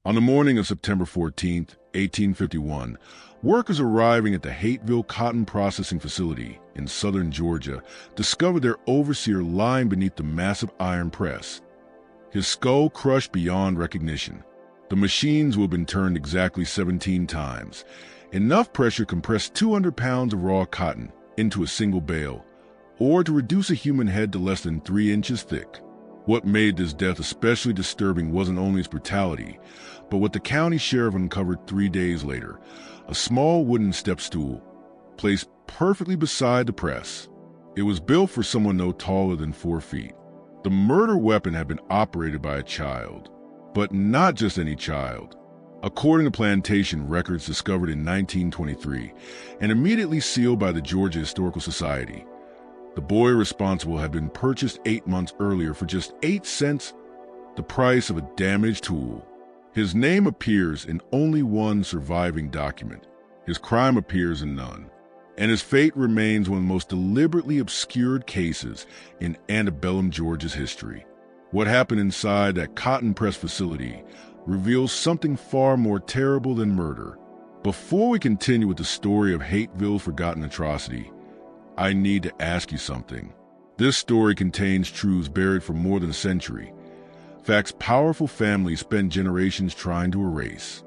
On the morning of September 14, 1851, workers arriving at the Hateville Cotton Processing Facility in southern Georgia discovered their overseer lying beneath the massive iron press, his skull crushed beyond recognition. The machines will have been turned exactly 17 times. Enough pressure compressed 200 pounds of raw cotton into a single bale, or to reduce a human head to less than 3 inches thick. What made this death especially disturbing wasn't only its brutality, but what the county sheriff uncovered 3 days later: a small wooden step stool placed perfectly beside the press. It was built for someone no taller than 4 feet. The murder weapon had been operated by a child, but not just any child. According to plantation records discovered in 1923 and immediately sealed by the Georgia Historical Society, the boy responsible had been purchased 8 months earlier for just 8 cents, the price of a damaged tool. His name appears in only one surviving document. His crime appears in none. And his fate remains one of the most deliberately obscured cases in antebellum Georgia's history. What happened inside that cotton press facility reveals something far more terrible than murder. Before we continue with the story of Hateville's forgotten atrocity, I need to ask you something. This story contains truths buried for more than a century, facts powerful families spent generations trying to erase.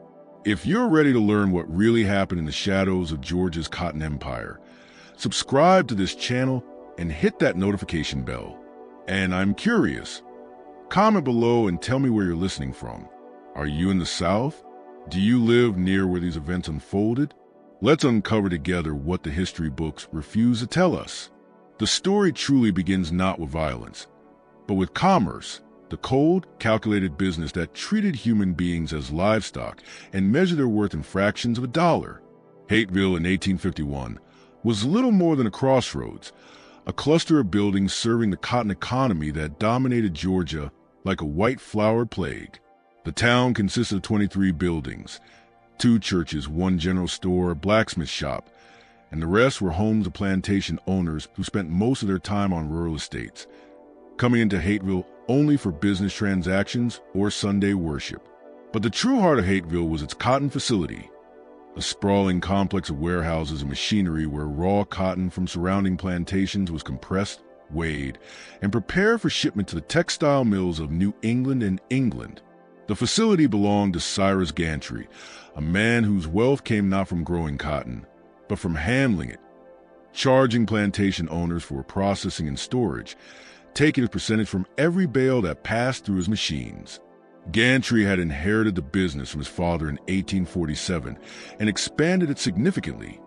If you're ready to learn what really happened in the shadows of Georgia's cotton empire, subscribe to this channel and hit that notification bell. And I'm curious, comment below and tell me where you're listening from. Are you in the South? Do you live near where these events unfolded? Let's uncover together what the history books refuse to tell us. The story truly begins not with violence, but with commerce, the cold, calculated business that treated human beings as livestock and measured their worth in fractions of a dollar. Hateville in 1851 was little more than a crossroads, a cluster of buildings serving the cotton economy that dominated Georgia like a white-flowered plague. The town consisted of 23 buildings, 2 churches, 1 general store, a blacksmith shop, and the rest were homes of plantation owners who spent most of their time on rural estates, coming into Hateville only for business transactions or Sunday worship. But the true heart of Hateville was its cotton facility, a sprawling complex of warehouses and machinery where raw cotton from surrounding plantations was compressed, weighed, and prepared for shipment to the textile mills of New England and England. The facility belonged to Cyrus Gantry, a man whose wealth came not from growing cotton, but from handling it, charging plantation owners for processing and storage, taking a percentage from every bale that passed through his machines. Gantry had inherited the business from his father in 1847 and expanded it significantly,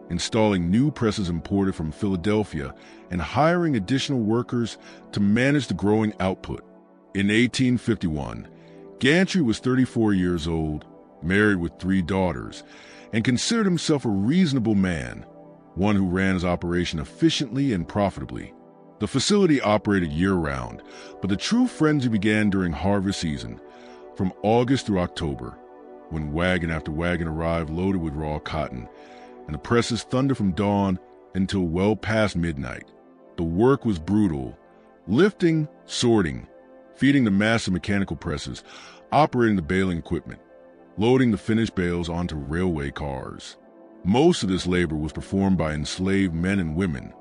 installing new presses imported from Philadelphia and hiring additional workers to manage the growing output. In 1851, Gantry was 34 years old, married with 3 daughters, and considered himself a reasonable man, one who ran his operation efficiently and profitably. The facility operated year-round, but the true frenzy began during harvest season, from August through October, when wagon after wagon arrived loaded with raw cotton, and the presses thundered from dawn until well past midnight. The work was brutal, lifting, sorting, feeding the massive mechanical presses, operating the baling equipment, loading the finished bales onto railway cars. Most of this labor was performed by enslaved men and women,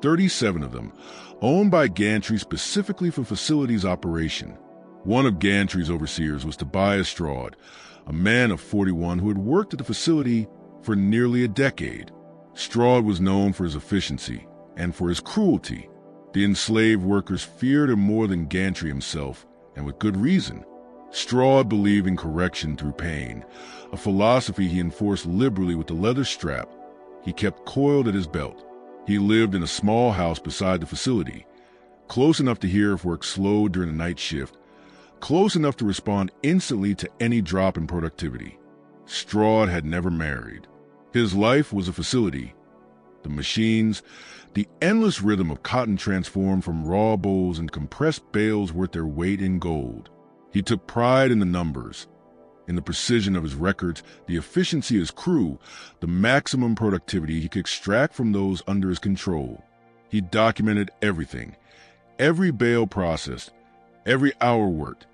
37 of them, owned by Gantry specifically for facilities operation. One of Gantry's overseers was Tobias Stroud, a man of 41 who had worked at the facility for nearly a decade. Stroud was known for his efficiency and for his cruelty. The enslaved workers feared him more than Gantry himself, and with good reason. Stroud believed in correction through pain, a philosophy he enforced liberally with the leather strap he kept coiled at his belt. He lived in a small house beside the facility, close enough to hear if work slowed during the night shift, close enough to respond instantly to any drop in productivity. Stroud had never married. His life was a facility. The machines, the endless rhythm of cotton transformed from raw bolls and compressed bales worth their weight in gold. He took pride in the numbers, in the precision of his records, the efficiency of his crew, the maximum productivity he could extract from those under his control. He documented everything, every bale processed, every hour worked,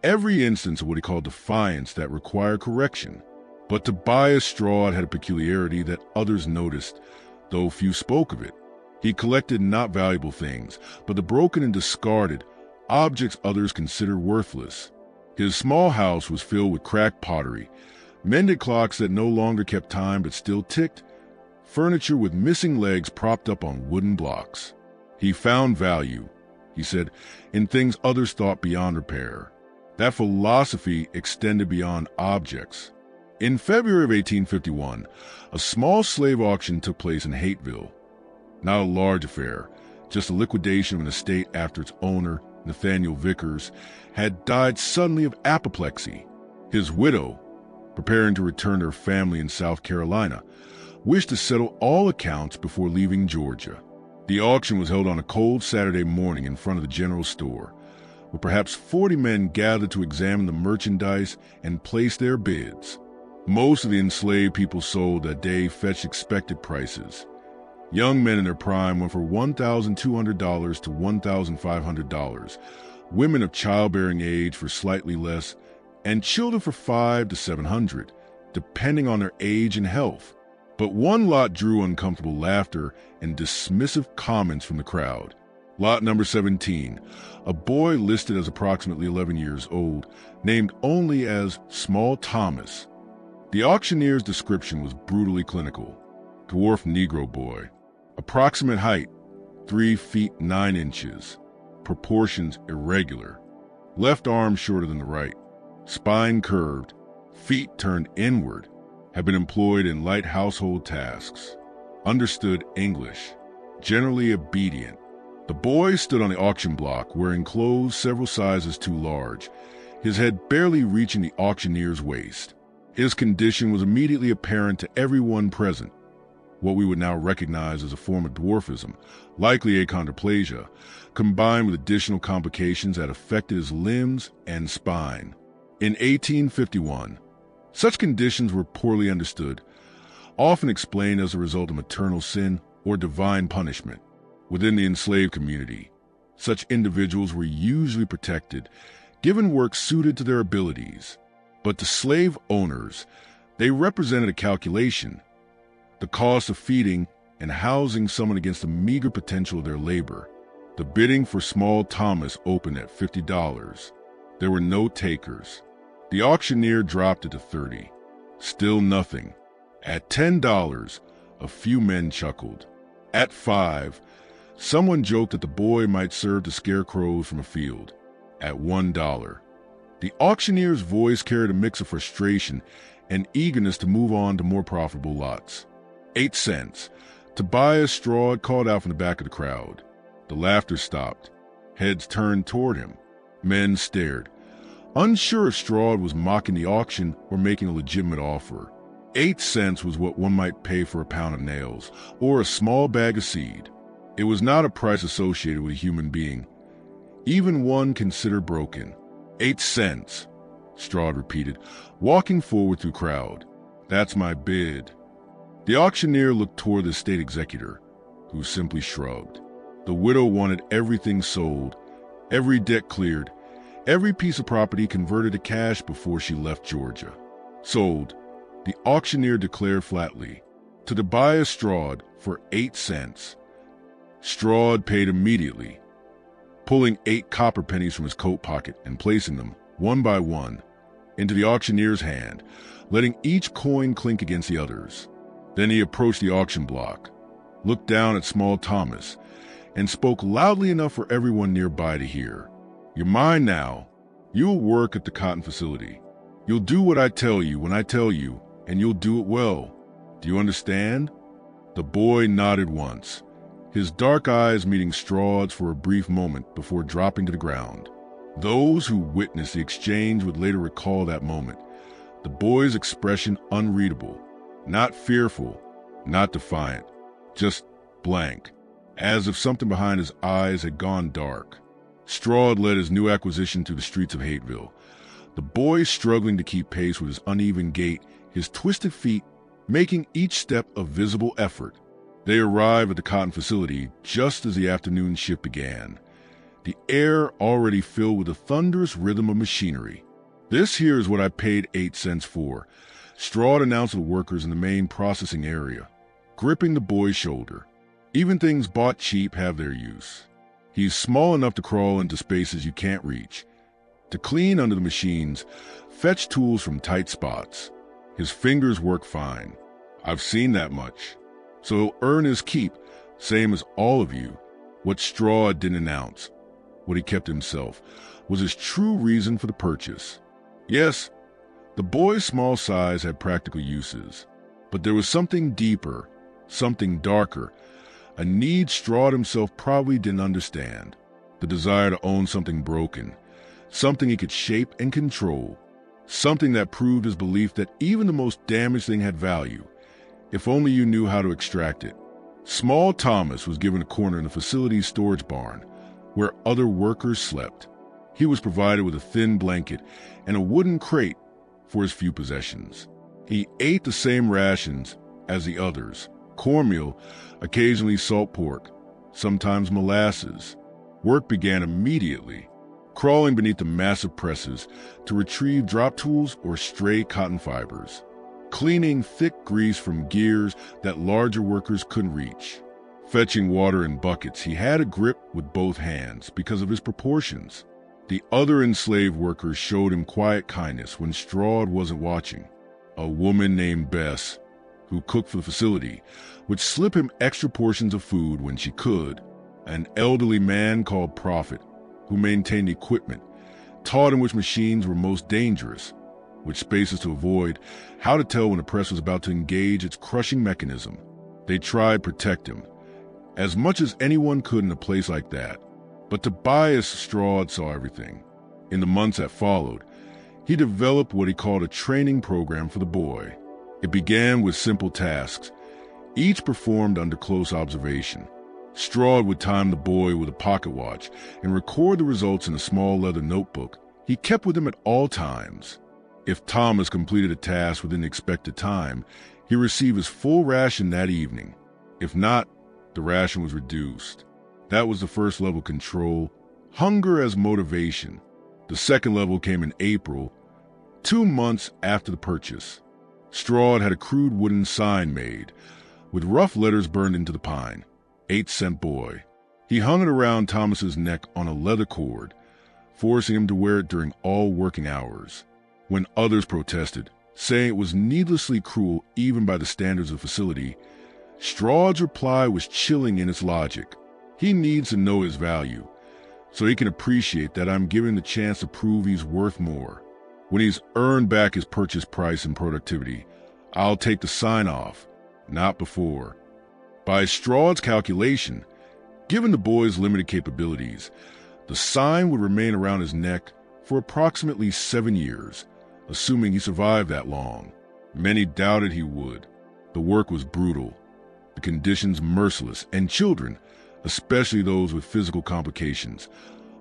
every instance of what he called defiance that required correction. But Tobias Straude had a peculiarity that others noticed, though few spoke of it. He collected not valuable things, but the broken and discarded, objects others considered worthless. His small house was filled with cracked pottery, mended clocks that no longer kept time but still ticked, furniture with missing legs propped up on wooden blocks. He found value, he said, in things others thought beyond repair. That philosophy extended beyond objects. In February of 1851, a small slave auction took place in Hateville. Not a large affair, just a liquidation of an estate after its owner, Nathaniel Vickers, had died suddenly of apoplexy. His widow, preparing to return to her family in South Carolina, wished to settle all accounts before leaving Georgia. The auction was held on a cold Saturday morning in front of the general store, where perhaps 40 men gathered to examine the merchandise and place their bids. Most of the enslaved people sold that day fetched expected prices. Young men in their prime went for $1,200 to $1,500, women of childbearing age for slightly less, and children for $500 to $700, depending on their age and health. But one lot drew uncomfortable laughter and dismissive comments from the crowd. Lot number 17, a boy listed as approximately 11 years old, named only as Small Thomas. The auctioneer's description was brutally clinical. Dwarf Negro boy. Approximate height, 3 feet 9 inches. Proportions irregular. Left arm shorter than the right. Spine curved. Feet turned inward. Had been employed in light household tasks. Understood English. Generally obedient. The boy stood on the auction block wearing clothes several sizes too large, his head barely reaching the auctioneer's waist. His condition was immediately apparent to everyone present. What we would now recognize as a form of dwarfism, likely achondroplasia, combined with additional complications that affected his limbs and spine. In 1851, such conditions were poorly understood, often explained as a result of maternal sin or divine punishment. Within the enslaved community, such individuals were usually protected, given work suited to their abilities. But to slave owners, they represented a calculation, the cost of feeding and housing someone against the meager potential of their labor. The bidding for Small Thomas opened at $50. There were no takers. The auctioneer dropped it to $30. Still nothing. At $10, a few men chuckled. At $5, someone joked that the boy might serve to scare crows from a field. At $1, the auctioneer's voice carried a mix of frustration and eagerness to move on to more profitable lots. 8 cents. Tobias Straude called out from the back of the crowd. The laughter stopped. Heads turned toward him. Men stared, unsure if Straude was mocking the auction or making a legitimate offer. 8 cents was what one might pay for a pound of nails or a small bag of seed. It was not a price associated with a human being, even one considered broken. 8 cents, Straude repeated, walking forward through the crowd. That's my bid. The auctioneer looked toward the state executor, who simply shrugged. The widow wanted everything sold, every debt cleared, every piece of property converted to cash before she left Georgia. Sold, the auctioneer declared flatly, to Tobias Straude for 8 cents. Straude paid immediately, pulling 8 copper pennies from his coat pocket and placing them, one by one, into the auctioneer's hand, letting each coin clink against the others. Then he approached the auction block, looked down at Small Thomas, and spoke loudly enough for everyone nearby to hear. You're mine now. You'll work at the cotton facility. You'll do what I tell you when I tell you, and you'll do it well. Do you understand? The boy nodded once, his dark eyes meeting Straude's for a brief moment before dropping to the ground. Those who witnessed the exchange would later recall that moment, the boy's expression unreadable, not fearful, not defiant, just blank, as if something behind his eyes had gone dark. Straude led his new acquisition through the streets of Hateville, the boy struggling to keep pace with his uneven gait, his twisted feet making each step a visible effort. They arrived at the cotton facility just as the afternoon shift began. the air already filled with the thunderous rhythm of machinery. "This here is what I paid 8 cents for," Straught announced to the workers in the main processing area, gripping the boy's shoulder. "Even things bought cheap have their use. He's small enough to crawl into spaces you can't reach, to clean under the machines, fetch tools from tight spots. His fingers work fine. I've seen that much. So he'll earn his keep, same as all of you." What Straught didn't announce, what he kept himself, was his true reason for the purchase. Yes, the boy's small size had practical uses, but there was something deeper, something darker, a need Straught himself probably didn't understand, the desire to own something broken, something he could shape and control, something that proved his belief that even the most damaged thing had value, if only you knew how to extract it. Small Thomas was given a corner in the facility's storage barn, where other workers slept. He was provided with a thin blanket and a wooden crate for his few possessions. He ate the same rations as the others: cornmeal, occasionally salt pork, sometimes molasses. Work began immediately, crawling beneath the massive presses to retrieve drop tools or stray cotton fibers, cleaning thick grease from gears that larger workers couldn't reach. Fetching water in buckets, he had a grip with both hands because of his proportions. The other enslaved workers showed him quiet kindness when Straught wasn't watching. A woman named Bess, who cooked for the facility, would slip him extra portions of food when she could. An elderly man called Prophet, who maintained equipment, taught him which machines were most dangerous, which spaces to avoid, how to tell when a press was about to engage its crushing mechanism. They tried to protect him, as much as anyone could in a place like that. But Tobias Straught saw everything. In the months that followed, he developed what he called a training program for the boy. It began with simple tasks, each performed under close observation. Straught would time the boy with a pocket watch and record the results in a small leather notebook he kept with him at all times. If Thomas completed a task within the expected time, he received his full ration that evening. If not, the ration was reduced. That was the first level control, hunger as motivation. The second level came in April, 2 months after the purchase. Straught had a crude wooden sign made, with rough letters burned into the pine: 8-cent boy. He hung it around Thomas's neck on a leather cord, forcing him to wear it during all working hours. When others protested, saying it was needlessly cruel even by the standards of the facility, Straught's reply was chilling in its logic. He needs to know his value, so he can appreciate that I'm giving the chance to prove he's worth more. When he's earned back his purchase price and productivity, I'll take the sign off, not before. By Straught's calculation, given the boy's limited capabilities, the sign would remain around his neck for approximately 7 years, assuming he survived that long. Many doubted he would. The work was brutal, the conditions merciless, and children, especially those with physical complications,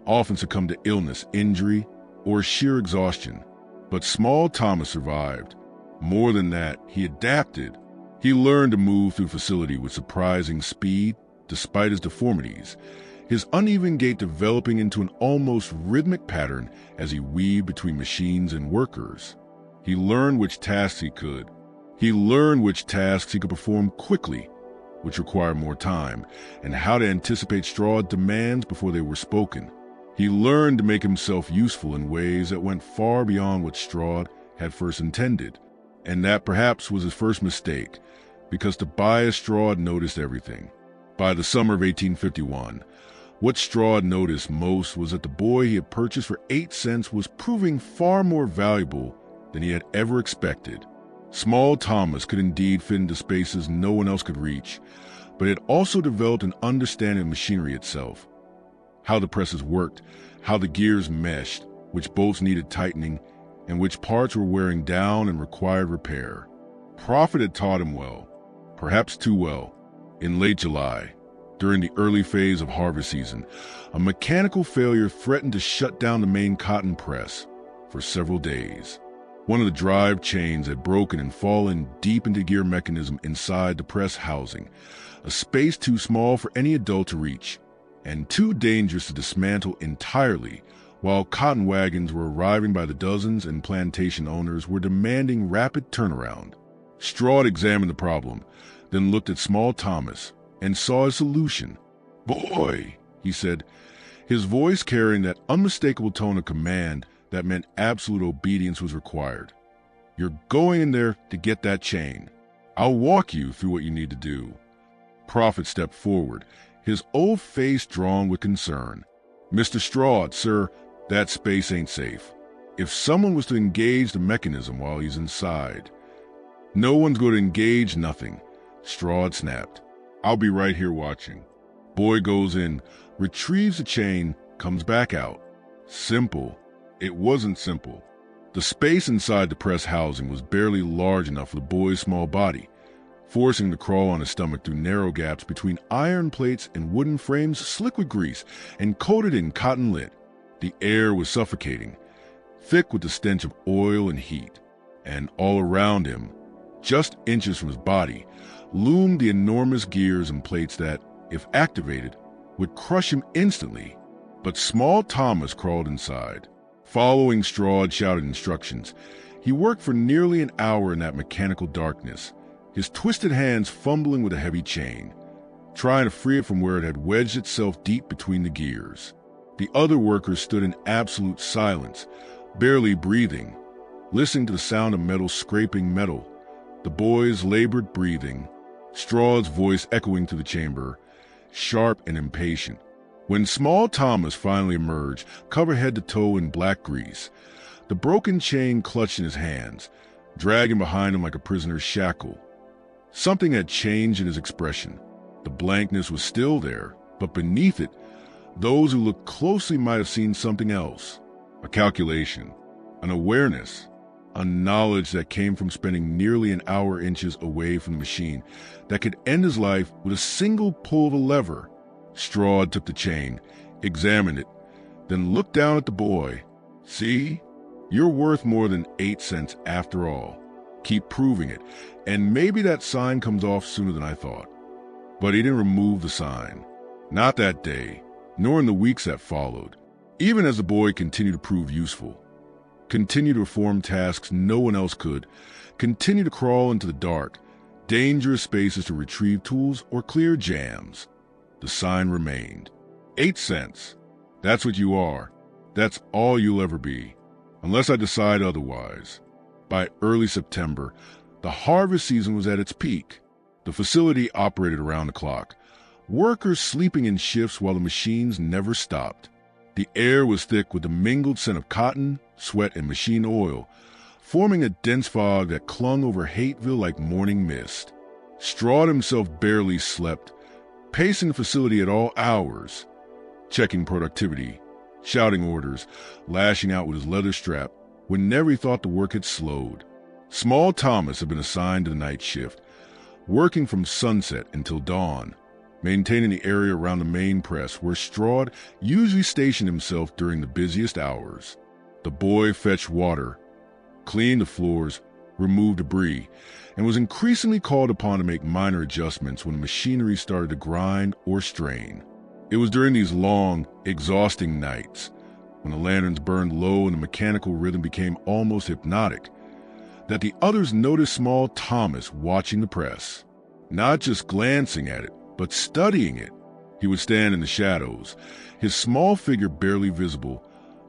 often succumbed to illness, injury, or sheer exhaustion. But small Thomas survived. More than that, he adapted. He learned to move through the facility with surprising speed, despite his deformities, his uneven gait developing into an almost rhythmic pattern as he weaved between machines and workers. He learned which tasks he could. He learned which tasks he could perform quickly, which required more time, and how to anticipate Straught's demands before they were spoken. He learned to make himself useful in ways that went far beyond what Straught had first intended. And that perhaps was his first mistake, because Tobias Straught noticed everything. By the summer of 1851, what Straught noticed most was that the boy he had purchased for 8 cents was proving far more valuable than he had ever expected. Small Thomas could indeed fit into spaces no one else could reach, but it also developed an understanding of machinery itself, how the presses worked, how the gears meshed, which bolts needed tightening, and which parts were wearing down and required repair. Prophet had taught him well, perhaps too well. In late July, during the early phase of harvest season, a mechanical failure threatened to shut down the main cotton press for several days. One of the drive chains had broken and fallen deep into the gear mechanism inside the press housing, a space too small for any adult to reach. and too dangerous to dismantle entirely, while cotton wagons were arriving by the dozens and plantation owners were demanding rapid turnaround. Straud examined the problem, then looked at small Thomas and saw a solution. "Boy," he said, his voice carrying that unmistakable tone of command that meant absolute obedience was required. "You're going in there to get that chain. I'll walk you through what you need to do." Prophet stepped forward, his old face drawn with concern. "Mr. Straud, sir, that space ain't safe. If someone was to engage the mechanism while he's inside—" "No one's going to engage nothing," Straud snapped. "I'll be right here watching." Boy goes in, retrieves the chain, comes back out. Simple. It wasn't simple. The space inside the press housing was barely large enough for the boy's small body, forcing him to crawl on his stomach through narrow gaps between iron plates and wooden frames slick with grease and coated in cotton lint. The air was suffocating, thick with the stench of oil and heat, and all around him, just inches from his body, loomed the enormous gears and plates that, if activated, would crush him instantly. But small Thomas crawled inside. Following Straud's shouted instructions, he worked for nearly an hour in that mechanical darkness, his twisted hands fumbling with a heavy chain, trying to free it from where it had wedged itself deep between the gears. The other workers stood in absolute silence, barely breathing, listening to the sound of metal scraping metal, the boy's labored breathing, Straud's voice echoing through the chamber, sharp and impatient. When small Thomas finally emerged, covered head to toe in black grease, the broken chain clutched in his hands, dragging behind him like a prisoner's shackle. Something had changed in his expression. The blankness was still there, but beneath it, those who looked closely might have seen something else. A calculation, an awareness, a knowledge that came from spending nearly an hour inches away from the machine that could end his life with a single pull of a lever. Straud took the chain, examined it, then looked down at the boy. "See? You're worth more than 8 cents after all. Keep proving it, and maybe that sign comes off sooner than I thought." But he didn't remove the sign. Not that day, nor in the weeks that followed, even as the boy continued to prove useful, continued to perform tasks no one else could, continued to crawl into the dark, dangerous spaces to retrieve tools or clear jams. The sign remained. 8 cents. That's what you are. That's all you'll ever be, unless I decide otherwise. By early September, the harvest season was at its peak. The facility operated around the clock, workers sleeping in shifts while the machines never stopped. The air was thick with the mingled scent of cotton, sweat, and machine oil, forming a dense fog that clung over Hateville like morning mist. Straud himself barely slept, pacing the facility at all hours, checking productivity, shouting orders, lashing out with his leather strap whenever he thought the work had slowed. Small Thomas had been assigned to the night shift, working from sunset until dawn, maintaining the area around the main press where Straud usually stationed himself during the busiest hours. The boy fetched water, cleaned the floors, removed debris, and was increasingly called upon to make minor adjustments when the machinery started to grind or strain. It was during these long, exhausting nights, when the lanterns burned low and the mechanical rhythm became almost hypnotic, that the others noticed small Thomas watching the press, not just glancing at it, but studying it. He would stand in the shadows, his small figure barely visible,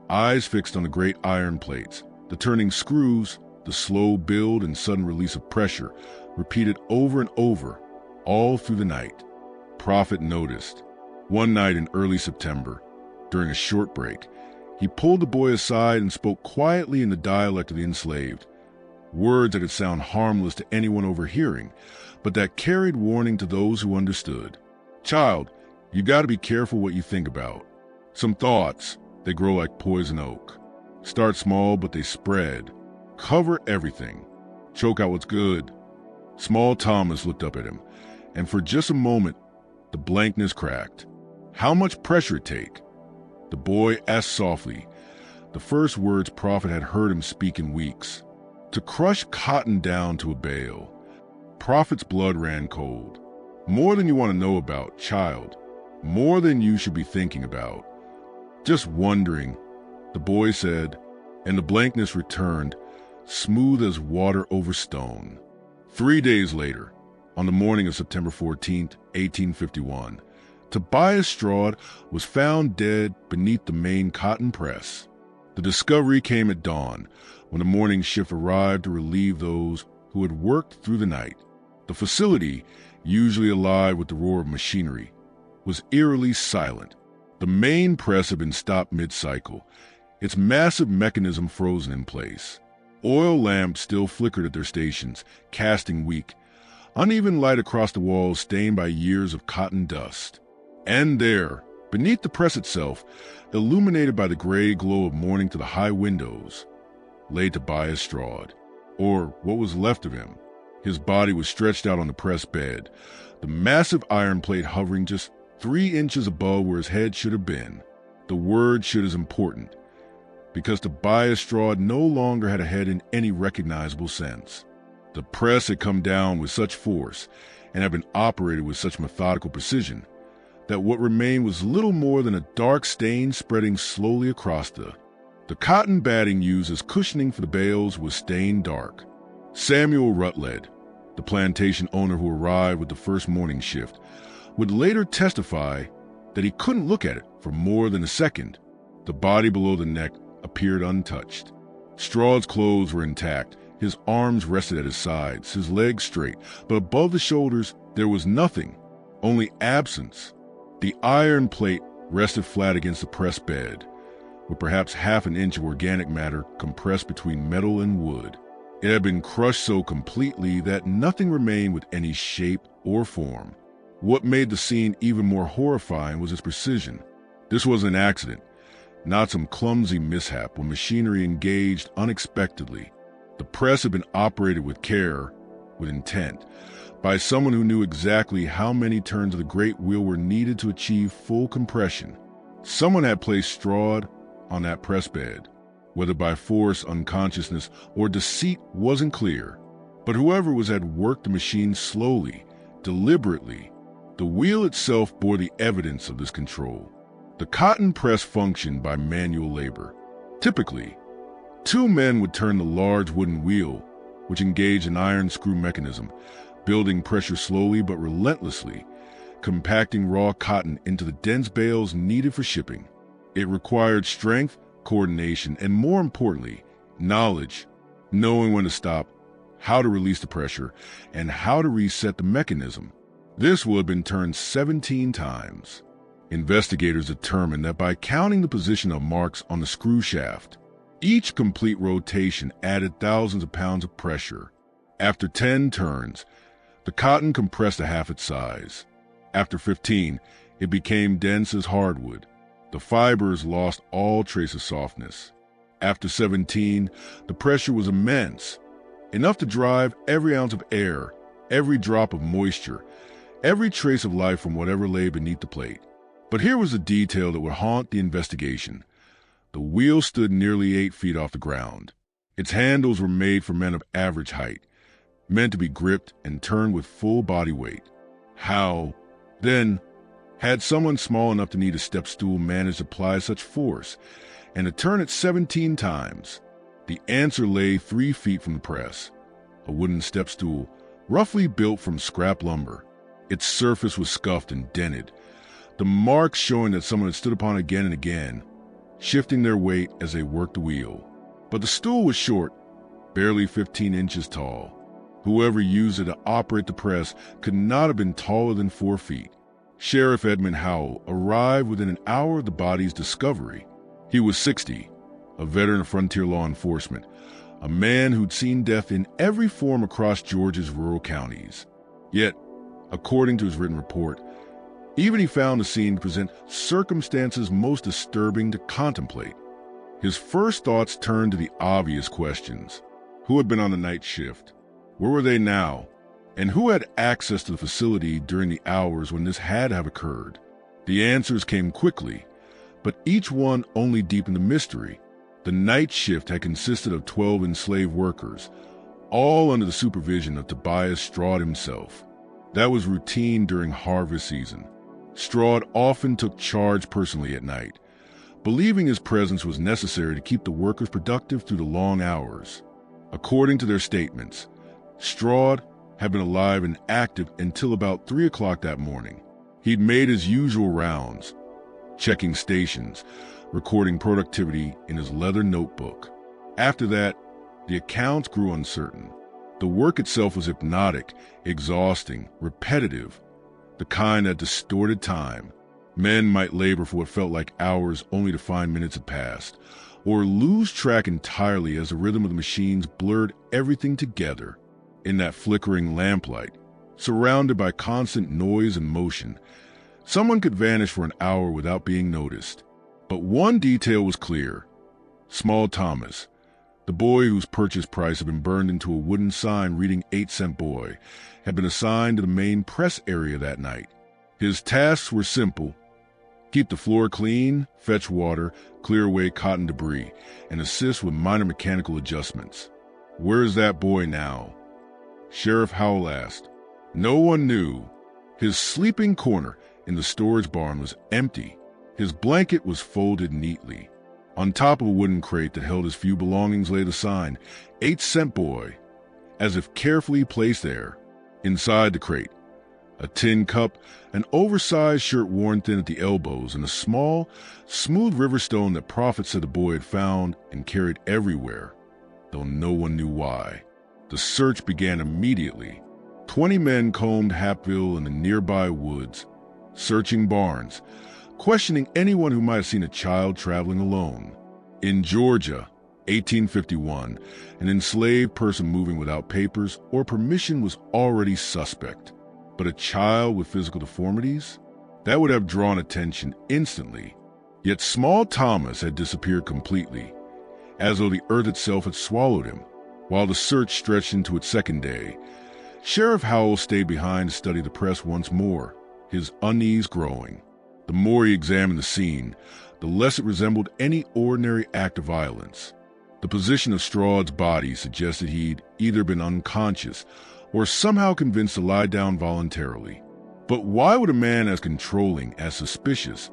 eyes fixed on the great iron plates, the turning screws, the slow build and sudden release of pressure, repeated over and over, all through the night. Prophet noticed. One night in early September, during a short break, he pulled the boy aside and spoke quietly in the dialect of the enslaved, words that could sound harmless to anyone overhearing, but that carried warning to those who understood. "Child, you got to be careful what you think about. Some thoughts, they grow like poison oak. Start small, but they spread. Cover everything. Choke out what's good." Small Thomas looked up at him, and for just a moment, the blankness cracked. "How much pressure it take?" The boy asked softly, the first words Prophet had heard him speak in weeks. "To crush cotton down to a bale." Prophet's blood ran cold. "More than you want to know about, child. More than you should be thinking about. Just wondering, the boy said, and the blankness returned, smooth as water over stone. 3 days later, on the morning of September 14th, 1851, Tobias Straude was found dead beneath the main cotton press. The discovery came at dawn, when the morning shift arrived to relieve those who had worked through the night. The facility, usually alive with the roar of machinery, was eerily silent. The main press had been stopped mid-cycle, its massive mechanism frozen in place. Oil lamps still flickered at their stations, casting weak, uneven light across the walls stained by years of cotton dust. And there, beneath the press itself, illuminated by the gray glow of morning to the high windows, lay Tobias Straude, or what was left of him. His body was stretched out on the press bed, the massive iron plate hovering just 3 inches above where his head should have been. The word "should" is important, because Tobias Straude no longer had a head in any recognizable sense. The press had come down with such force and had been operated with such methodical precision that what remained was little more than a dark stain spreading slowly across the cotton batting used as cushioning for the bales was stained dark. Samuel Rutledge, the plantation owner who arrived with the first morning shift, would later testify that he couldn't look at it for more than a second. The body below the neck appeared untouched. Straude's clothes were intact, his arms rested at his sides, his legs straight, but above the shoulders there was nothing, only absence. The iron plate rested flat against the press bed, with perhaps half an inch of organic matter compressed between metal and wood. It had been crushed so completely that nothing remained with any shape or form. What made the scene even more horrifying was its precision. This was an accident, not some clumsy mishap when machinery engaged unexpectedly. The press had been operated with care, with intent, by someone who knew exactly how many turns of the great wheel were needed to achieve full compression. Someone had placed Straude on that press bed. Whether by force, unconsciousness, or deceit wasn't clear, but whoever was had worked the machine slowly, deliberately. The wheel itself bore the evidence of this control. The cotton press functioned by manual labor. Typically, 2 men would turn the large wooden wheel, which engaged an iron screw mechanism, building pressure slowly but relentlessly, compacting raw cotton into the dense bales needed for shipping. It required strength, coordination, and more importantly, knowledge, knowing when to stop, how to release the pressure, and how to reset the mechanism. This would have been turned 17 times. Investigators determined that by counting the position of marks on the screw shaft, each complete rotation added thousands of pounds of pressure. After 10 turns, the cotton compressed to half its size. After 15, it became dense as hardwood. The fibers lost all trace of softness. After 17, the pressure was immense, enough to drive every ounce of air, every drop of moisture, every trace of life from whatever lay beneath the plate. But here was the detail that would haunt the investigation. The wheel stood nearly 8 feet off the ground. Its handles were made for men of average height, meant to be gripped and turned with full body weight. How, then, had someone small enough to need a step stool managed to apply such force and to turn it 17 times? The answer lay 3 feet from the press, a wooden step stool, roughly built from scrap lumber. Its surface was scuffed and dented, the marks showing that someone had stood upon it again and again, shifting their weight as they worked the wheel. But the stool was short, barely 15 inches tall. Whoever used it to operate the press could not have been taller than 4 feet. Sheriff Edmund Howell arrived within an hour of the body's discovery. He was 60, a veteran of frontier law enforcement, a man who'd seen death in every form across Georgia's rural counties. Yet, according to his written report, even he found the scene to present circumstances most disturbing to contemplate. His first thoughts turned to the obvious questions. Who had been on the night shift? Where were they now? And who had access to the facility during the hours when this had to have occurred? The answers came quickly, but each one only deepened the mystery. The night shift had consisted of 12 enslaved workers, all under the supervision of Tobias Straude himself. That was routine during harvest season. Stroud often took charge personally at night, believing his presence was necessary to keep the workers productive through the long hours. According to their statements, Stroud had been alive and active until about 3 o'clock that morning. He'd made his usual rounds, checking stations, recording productivity in his leather notebook. After that, the accounts grew uncertain. The work itself was hypnotic, exhausting, repetitive, the kind that distorted time. Men might labor for what felt like hours only to find minutes had passed, or lose track entirely as the rhythm of the machines blurred everything together. In that flickering lamplight, surrounded by constant noise and motion, someone could vanish for an hour without being noticed. But one detail was clear. Small Thomas, the boy whose purchase price had been burned into a wooden sign reading 8-cent boy, had been assigned to the main press area that night. His tasks were simple: keep the floor clean, fetch water, clear away cotton debris, and assist with minor mechanical adjustments. Where is that boy now? Sheriff Howell asked. No one knew. His sleeping corner in the storage barn was empty. His blanket was folded neatly. On top of a wooden crate that held his few belongings lay the sign, 8-cent boy, as if carefully placed there. Inside the crate, a tin cup, an oversized shirt worn thin at the elbows, and a small, smooth river stone that Prophet said the boy had found and carried everywhere, though no one knew why. The search began immediately. 20 men combed Hapville and the nearby woods, searching barns, questioning anyone who might have seen a child traveling alone. In Georgia, 1851, an enslaved person moving without papers or permission was already suspect. But a child with physical deformities? That would have drawn attention instantly. Yet Small Thomas had disappeared completely, as though the earth itself had swallowed him. While the search stretched into its second day, Sheriff Howell stayed behind to study the press once more, his unease growing. The more he examined the scene, the less it resembled any ordinary act of violence. The position of Stroud's body suggested he'd either been unconscious or somehow convinced to lie down voluntarily. But why would a man as controlling, as suspicious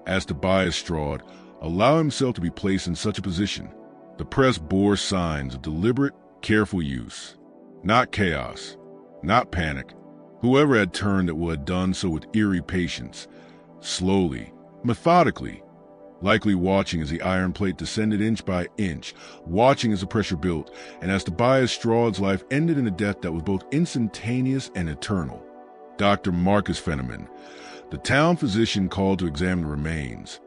as Tobias Stroud allow himself to be placed in such a position? The press bore signs of deliberate, careful use. Not chaos, not panic. Whoever had turned it would have done so with eerie patience, slowly, methodically, likely watching as the iron plate descended inch by inch, watching as the pressure built, and as Tobias Stroud's life ended in a death that was both instantaneous and eternal. Dr. Marcus Fenneman, the town physician called to examine the remains,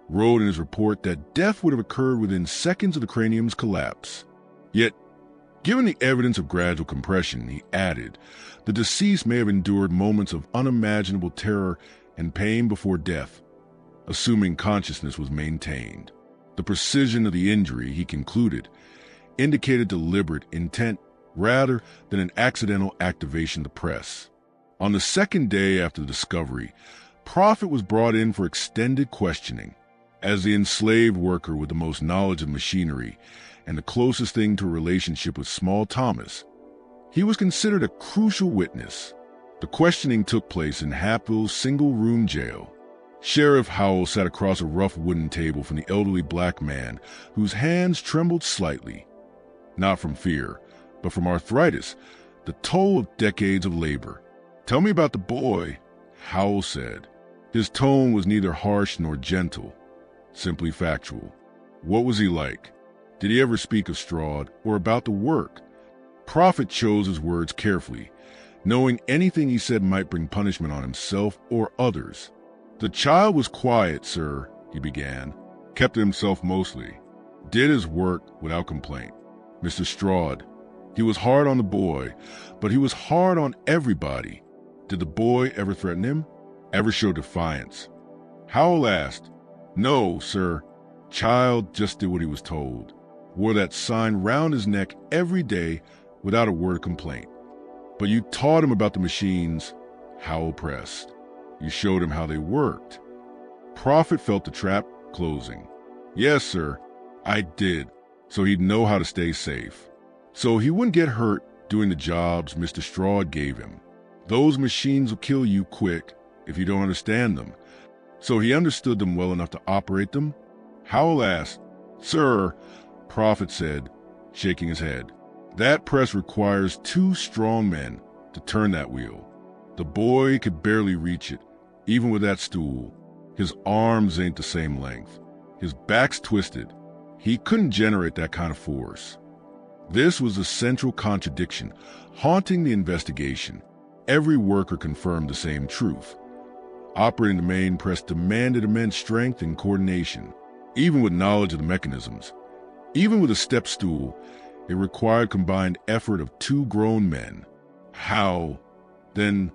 wrote in his report that death would have occurred within seconds of the cranium's collapse. Yet, given the evidence of gradual compression, he added, the deceased may have endured moments of unimaginable terror and pain before death, assuming consciousness was maintained. The precision of the injury, he concluded, indicated deliberate intent rather than an accidental activation of the press. On the second day after the discovery, Prophet was brought in for extended questioning. As the enslaved worker with the most knowledge of machinery and the closest thing to a relationship with Small Thomas, he was considered a crucial witness. The questioning took place in Hapville's single-room jail. Sheriff Howell sat across a rough wooden table from the elderly black man whose hands trembled slightly, not from fear, but from arthritis, the toll of decades of labor. "Tell me about the boy," Howell said. His tone was neither harsh nor gentle, simply factual. What was he like? Did he ever speak of Stroud or about the work? Prophet chose his words carefully, knowing anything he said might bring punishment on himself or others. "The child was quiet, sir," he began. "Kept to himself mostly. Did his work without complaint. Mr. Stroud, he was hard on the boy, but he was hard on everybody. Did the boy ever threaten him? Ever show defiance?" Howell asked. "No, sir. Child just did what he was told. Wore that sign round his neck every day without a word of complaint." "But you taught him about the machines," Howell pressed. "You showed him how they worked." Prophet felt the trap closing. "Yes, sir, I did, so he'd know how to stay safe. So he wouldn't get hurt doing the jobs Mr. Stroud gave him. Those machines will kill you quick, if you don't understand them. So he understood them well enough to operate them? Howell asked. Sir, Prophet said, shaking his head, that press requires 2 strong men to turn that wheel. The boy could barely reach it, even with that stool. His arms ain't the same length. His back's twisted. He couldn't generate that kind of force. This was the central contradiction, haunting the investigation. Every worker confirmed the same truth. Operating the main press demanded immense strength and coordination, even with knowledge of the mechanisms. Even with a step stool, it required combined effort of 2 grown men. How, then,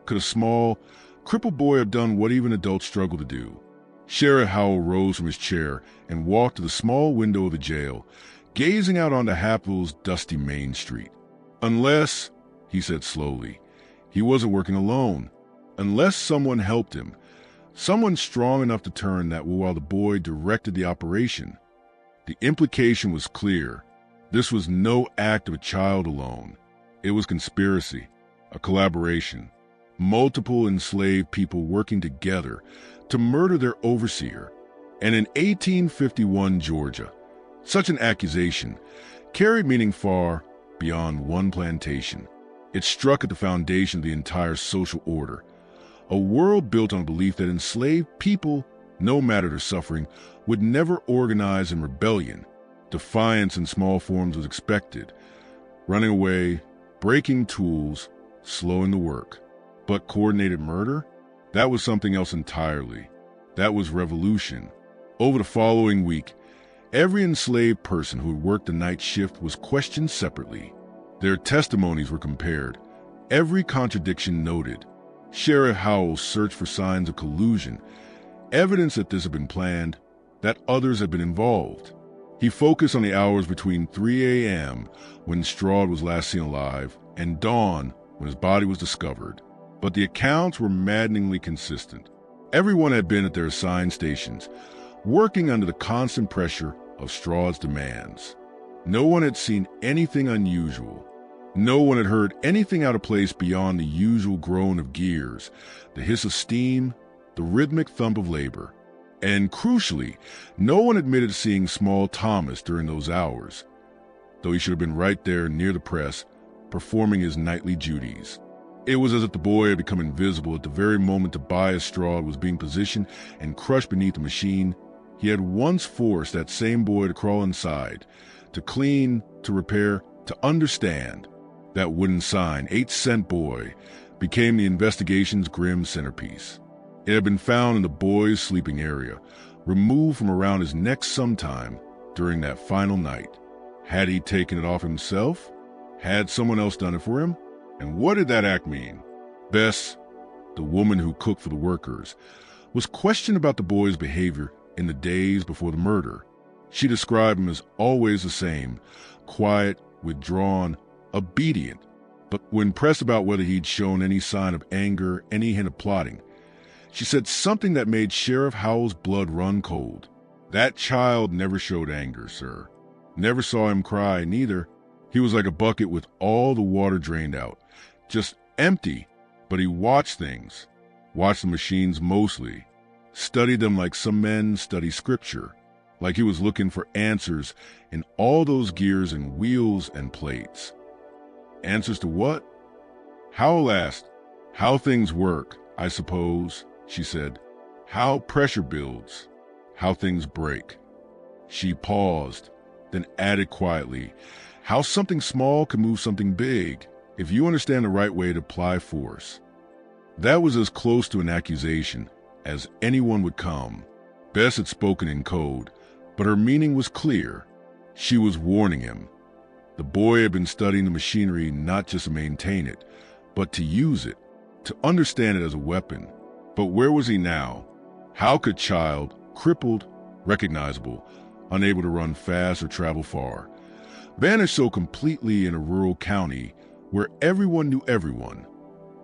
could a small, crippled boy have done what even adults struggle to do? Sheriff Howell rose from his chair and walked to the small window of the jail, gazing out onto Hapville's dusty Main Street. Unless, he said slowly, he wasn't working alone. Unless someone helped him, someone strong enough to turn that wheel while the boy directed the operation. The implication was clear. This was no act of a child alone. It was conspiracy, a collaboration, multiple enslaved people working together to murder their overseer. And in 1851 Georgia, such an accusation carried meaning far beyond one plantation. It struck at the foundation of the entire social order, a world built on the belief that enslaved people, no matter their suffering, would never organize in rebellion. Defiance in small forms was expected. Running away, breaking tools, slowing the work. But coordinated murder? That was something else entirely. That was revolution. Over the following week, every enslaved person who had worked the night shift was questioned separately. Their testimonies were compared, every contradiction noted. Sheriff Howell searched for signs of collusion, evidence that this had been planned, that others had been involved. He focused on the hours between 3 a.m., when Stroud was last seen alive, and dawn, when his body was discovered. But the accounts were maddeningly consistent. Everyone had been at their assigned stations, working under the constant pressure of Stroud's demands. No one had seen anything unusual. No one had heard anything out of place beyond the usual groan of gears, the hiss of steam, the rhythmic thump of labor. And crucially, no one admitted seeing small Thomas during those hours, though he should have been right there near the press, performing his nightly duties. It was as if the boy had become invisible at the very moment Tobias Stroud was being positioned and crushed beneath the machine. He had once forced that same boy to crawl inside, to clean, to repair, to understand. That wooden sign, 8-cent boy, became the investigation's grim centerpiece. It had been found in the boy's sleeping area, removed from around his neck sometime during that final night. Had he taken it off himself? Had someone else done it for him? And what did that act mean? Bess, the woman who cooked for the workers, was questioned about the boy's behavior in the days before the murder. She described him as always the same, quiet, withdrawn, obedient. But when pressed about whether he'd shown any sign of anger, any hint of plotting, she said something that made Sheriff Howell's blood run cold. That child never showed anger, sir. Never saw him cry, neither. He was like a bucket with all the water drained out, just empty. But he watched things, watched the machines mostly, studied them like some men study scripture, like he was looking for answers in all those gears and wheels and plates. Answers to what? Howell asked. How things work, I suppose, she said. How pressure builds, how things break. She paused, then added quietly, how something small can move something big, if you understand the right way to apply force. That was as close to an accusation as anyone would come. Bess had spoken in code, but her meaning was clear. She was warning him. The boy had been studying the machinery not just to maintain it, but to use it, to understand it as a weapon. But where was he now? How could child, crippled, recognizable, unable to run fast or travel far, vanish so completely in a rural county where everyone knew everyone,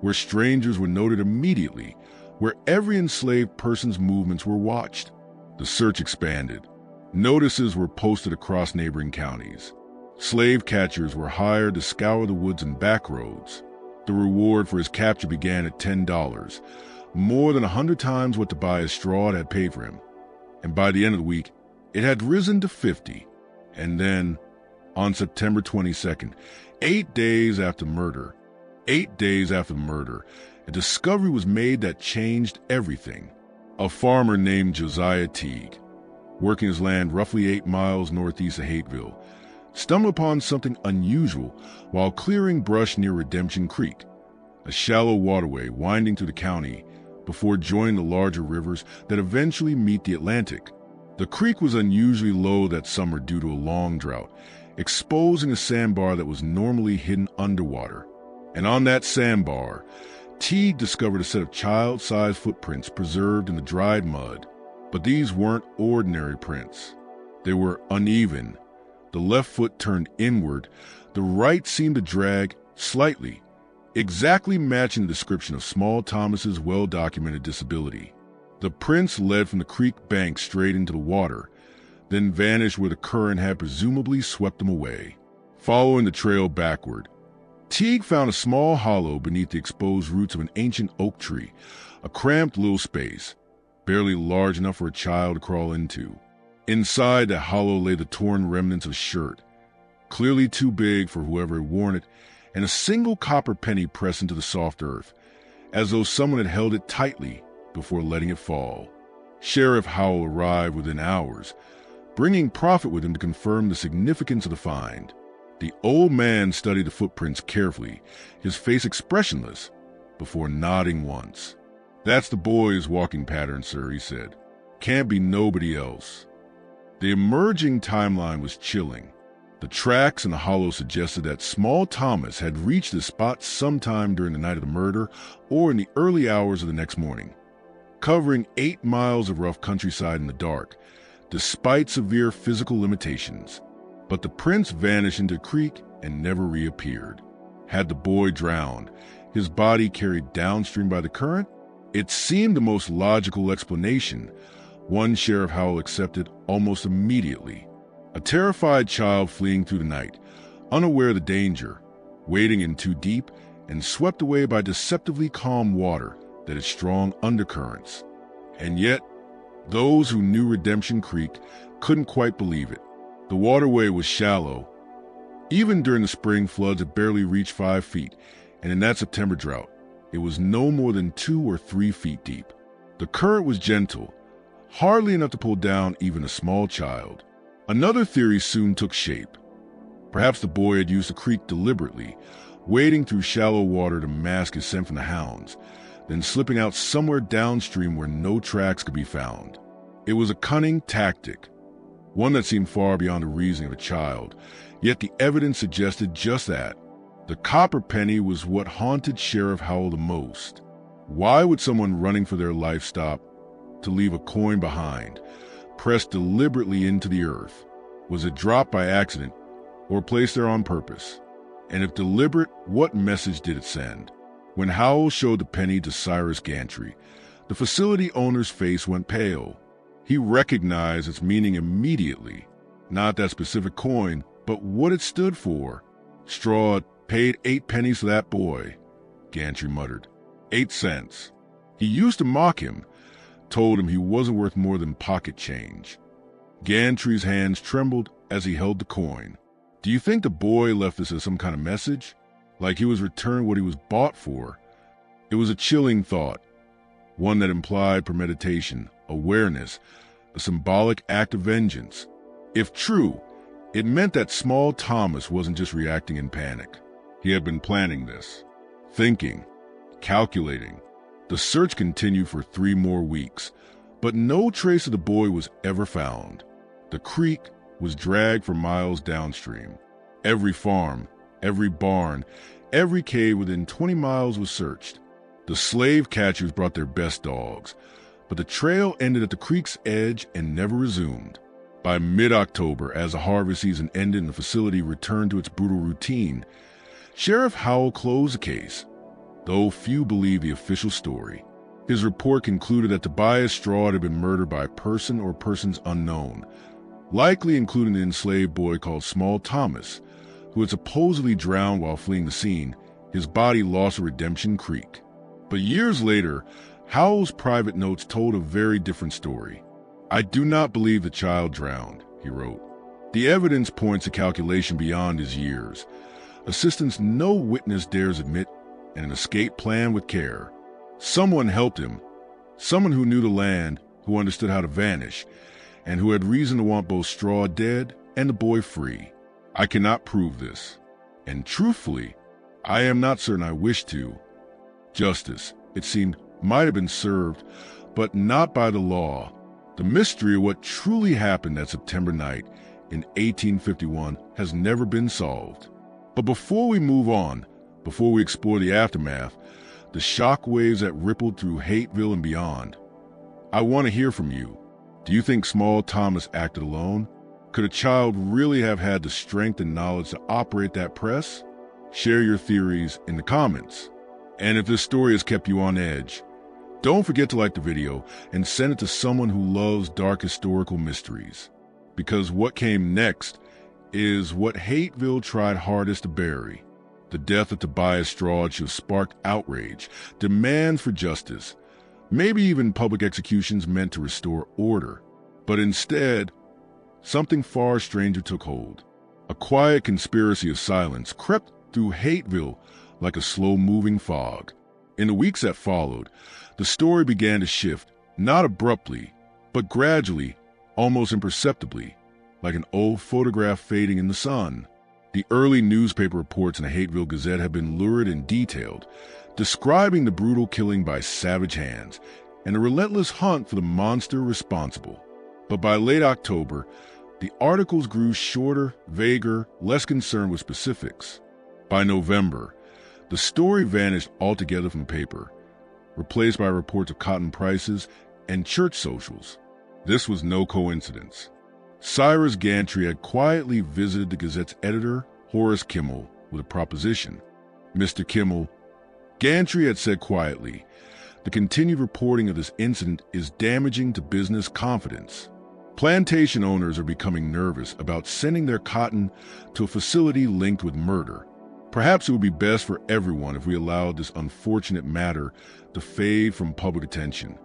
where strangers were noted immediately, where every enslaved person's movements were watched? The search expanded. Notices were posted across neighboring counties. Slave catchers were hired to scour the woods and back roads. The reward for his capture began at $10, more than 100 times what Tobias Straub had paid for him. And by the end of the week, it had risen to 50. And then, on September 22nd, 8 days after murder, a discovery was made that changed everything. A farmer named Josiah Teague, working his land roughly 8 miles northeast of Hateville, stumbled upon something unusual while clearing brush near Redemption Creek, a shallow waterway winding through the county before joining the larger rivers that eventually meet the Atlantic. The creek was unusually low that summer due to a long drought, exposing a sandbar that was normally hidden underwater. And on that sandbar, Teague discovered a set of child-sized footprints preserved in the dried mud. But these weren't ordinary prints. They were uneven. The left foot turned inward, the right seemed to drag slightly, exactly matching the description of Small Thomas's well-documented disability. The prints led from the creek bank straight into the water, then vanished where the current had presumably swept them away. Following the trail backward, Teague found a small hollow beneath the exposed roots of an ancient oak tree, a cramped little space, barely large enough for a child to crawl into. Inside that hollow lay the torn remnants of a shirt, clearly too big for whoever had worn it, and a single copper penny pressed into the soft earth, as though someone had held it tightly before letting it fall. Sheriff Howell arrived within hours, bringing Prophet with him to confirm the significance of the find. The old man studied the footprints carefully, his face expressionless, before nodding once. "That's the boy's walking pattern, sir," he said. "Can't be nobody else." The emerging timeline was chilling. The tracks in the hollow suggested that Small Thomas had reached the spot sometime during the night of the murder or in the early hours of the next morning, covering 8 miles of rough countryside in the dark, despite severe physical limitations. But the prints vanished into the creek and never reappeared. Had the boy drowned, his body carried downstream by the current? It seemed the most logical explanation, one Sheriff Howell accepted almost immediately. A terrified child fleeing through the night, unaware of the danger, wading in too deep, and swept away by deceptively calm water that had strong undercurrents. And yet, those who knew Redemption Creek couldn't quite believe it. The waterway was shallow. Even during the spring floods, it barely reached 5 feet, and in that September drought, it was no more than 2 or 3 feet deep. The current was gentle, hardly enough to pull down even a small child. Another theory soon took shape. Perhaps the boy had used the creek deliberately, wading through shallow water to mask his scent from the hounds, then slipping out somewhere downstream where no tracks could be found. It was a cunning tactic, one that seemed far beyond the reasoning of a child, yet the evidence suggested just that. The copper penny was what haunted Sheriff Howell the most. Why would someone running for their life stop to leave a coin behind, pressed deliberately into the earth? Was it dropped by accident or placed there on purpose? And if deliberate, what message did it send? When Howell showed the penny to Cyrus Gantry, the facility owner's face went pale. He recognized its meaning immediately. Not that specific coin, but what it stood for. "Straub paid 8 pennies for that boy," Gantry muttered. 8 cents. He used to mock him, told him he wasn't worth more than pocket change. Gantry's hands trembled as he held the coin. Do you think the boy left this as some kind of message? Like he was returning what he was bought for? It was a chilling thought, one that implied premeditation, awareness, a symbolic act of vengeance. If true, it meant that Small Thomas wasn't just reacting in panic. He had been planning this, thinking, calculating. The search continued for 3 more weeks, but no trace of the boy was ever found. The creek was dragged for miles downstream. Every farm, every barn, every cave within 20 miles was searched. The slave catchers brought their best dogs, but the trail ended at the creek's edge and never resumed. By mid-October, as the harvest season ended and the facility returned to its brutal routine, Sheriff Howell closed the case, though few believed the official story. His report concluded that Tobias Straub had been murdered by a person or persons unknown, likely including the enslaved boy called Small Thomas, who had supposedly drowned while fleeing the scene, his body lost at Redemption Creek. But years later, Howell's private notes told a very different story. "I do not believe the child drowned," he wrote. "The evidence points to calculation beyond his years, assistance no witness dares admit, and an escape plan with care. Someone helped him, someone who knew the land, who understood how to vanish, and who had reason to want both Straw dead and the boy free. I cannot prove this, and truthfully, I am not certain I wish to. Justice, it seemed, might have been served, but not by the law. The mystery of what truly happened that September night in 1851 has never been solved." But before we move on, before we explore the aftermath, the shock waves that rippled through Hateville and beyond, I want to hear from you. Do you think Small Thomas acted alone? Could a child really have had the strength and knowledge to operate that press? Share your theories in the comments. And if this story has kept you on edge, don't forget to like the video and send it to someone who loves dark historical mysteries. Because what came next is what Hateville tried hardest to bury. The death of Tobias Straw should have sparked outrage, demands for justice, maybe even public executions meant to restore order. But instead, something far stranger took hold. A quiet conspiracy of silence crept through Hateville like a slow-moving fog. In the weeks that followed, the story began to shift, not abruptly, but gradually, almost imperceptibly, like an old photograph fading in the sun. The early newspaper reports in the Hateville Gazette have been lurid and detailed, describing the brutal killing by savage hands and a relentless hunt for the monster responsible. But by late October, the articles grew shorter, vaguer, less concerned with specifics. By November, the story vanished altogether from paper, replaced by reports of cotton prices and church socials. This was no coincidence. Cyrus Gantry had quietly visited the Gazette's editor, Horace Kimmel, with a proposition. "Mr. Kimmel," Gantry had said quietly, "the continued reporting of this incident is damaging to business confidence. Plantation owners are becoming nervous about sending their cotton to a facility linked with murder. Perhaps it would be best for everyone if we allowed this unfortunate matter to fade from public attention."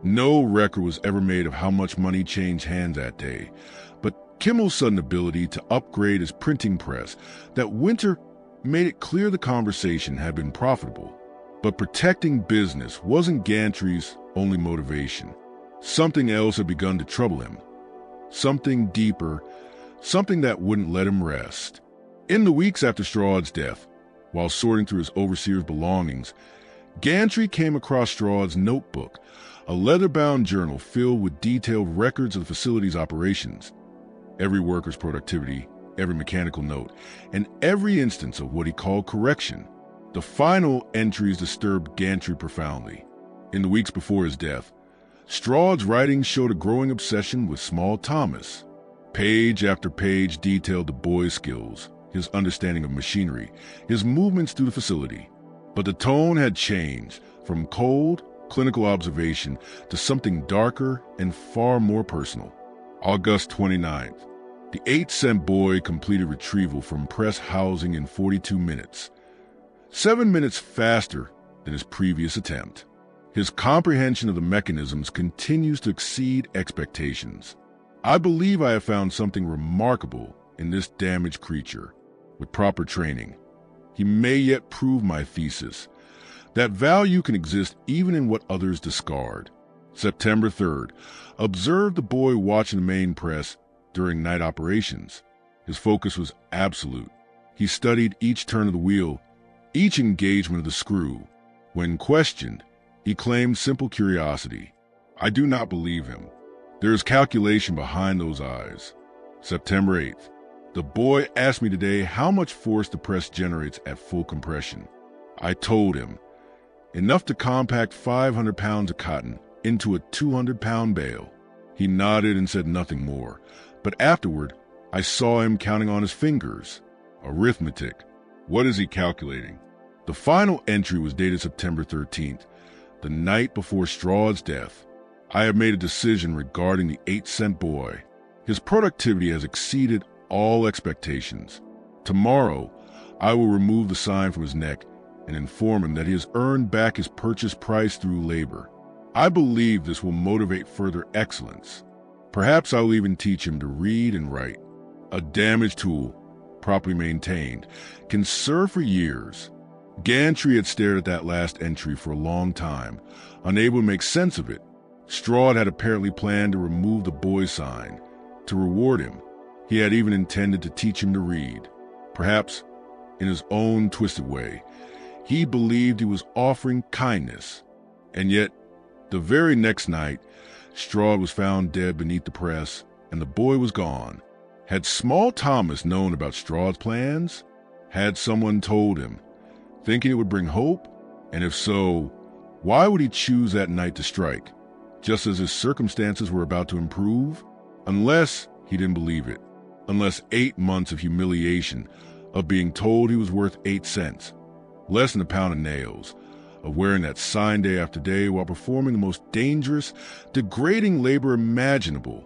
No record was ever made of how much money changed hands that day, but Kimmel's sudden ability to upgrade his printing press that winter made it clear the conversation had been profitable. But protecting business wasn't Gantry's only motivation. Something else had begun to trouble him. Something deeper, something that wouldn't let him rest. In the weeks after Straw's death, while sorting through his overseer's belongings, Gantry came across Straw's notebook, a leather-bound journal filled with detailed records of the facility's operations, every worker's productivity, every mechanical note, and every instance of what he called correction. The final entries disturbed Gantry profoundly. In the weeks before his death, Straw's writings showed a growing obsession with Small Thomas. Page after page detailed the boy's skills, his understanding of machinery, his movements through the facility. But the tone had changed from cold, clinical observation to something darker and far more personal. August 29th. The 8-cent boy completed retrieval from press housing in 42 minutes, 7 minutes faster than his previous attempt. His comprehension of the mechanisms continues to exceed expectations. "I believe I have found something remarkable in this damaged creature. With proper training, he may yet prove my thesis, that value can exist even in what others discard." September 3rd. Observed the boy watching the main press during night operations. His focus was absolute. He studied each turn of the wheel, each engagement of the screw. When questioned, he claimed simple curiosity. I do not believe him. There is calculation behind those eyes. September 8th. The boy asked me today how much force the press generates at full compression. I told him, enough to compact 500 pounds of cotton into a 200-pound bale. He nodded and said nothing more, but afterward, I saw him counting on his fingers. Arithmetic. What is he calculating? The final entry was dated September 13th, the night before Straw's death. I have made a decision regarding the 8-cent boy. His productivity has exceeded all expectations. Tomorrow, I will remove the sign from his neck and inform him that he has earned back his purchase price through labor. I believe this will motivate further excellence. Perhaps I'll even teach him to read and write. A damaged tool, properly maintained, can serve for years. Gantry had stared at that last entry for a long time, unable to make sense of it. Strahd had apparently planned to remove the boy sign, to reward him. He had even intended to teach him to read. Perhaps, in his own twisted way, he believed he was offering kindness. And yet, the very next night, Strahd was found dead beneath the press, and the boy was gone. Had Small Thomas known about Strahd's plans? Had someone told him, thinking it would bring hope? And if so, why would he choose that night to strike, just as his circumstances were about to improve? Unless he didn't believe it. Unless 8 months of humiliation, of being told he was worth 8 cents, less than a pound of nails, of wearing that sign day after day while performing the most dangerous, degrading labor imaginable.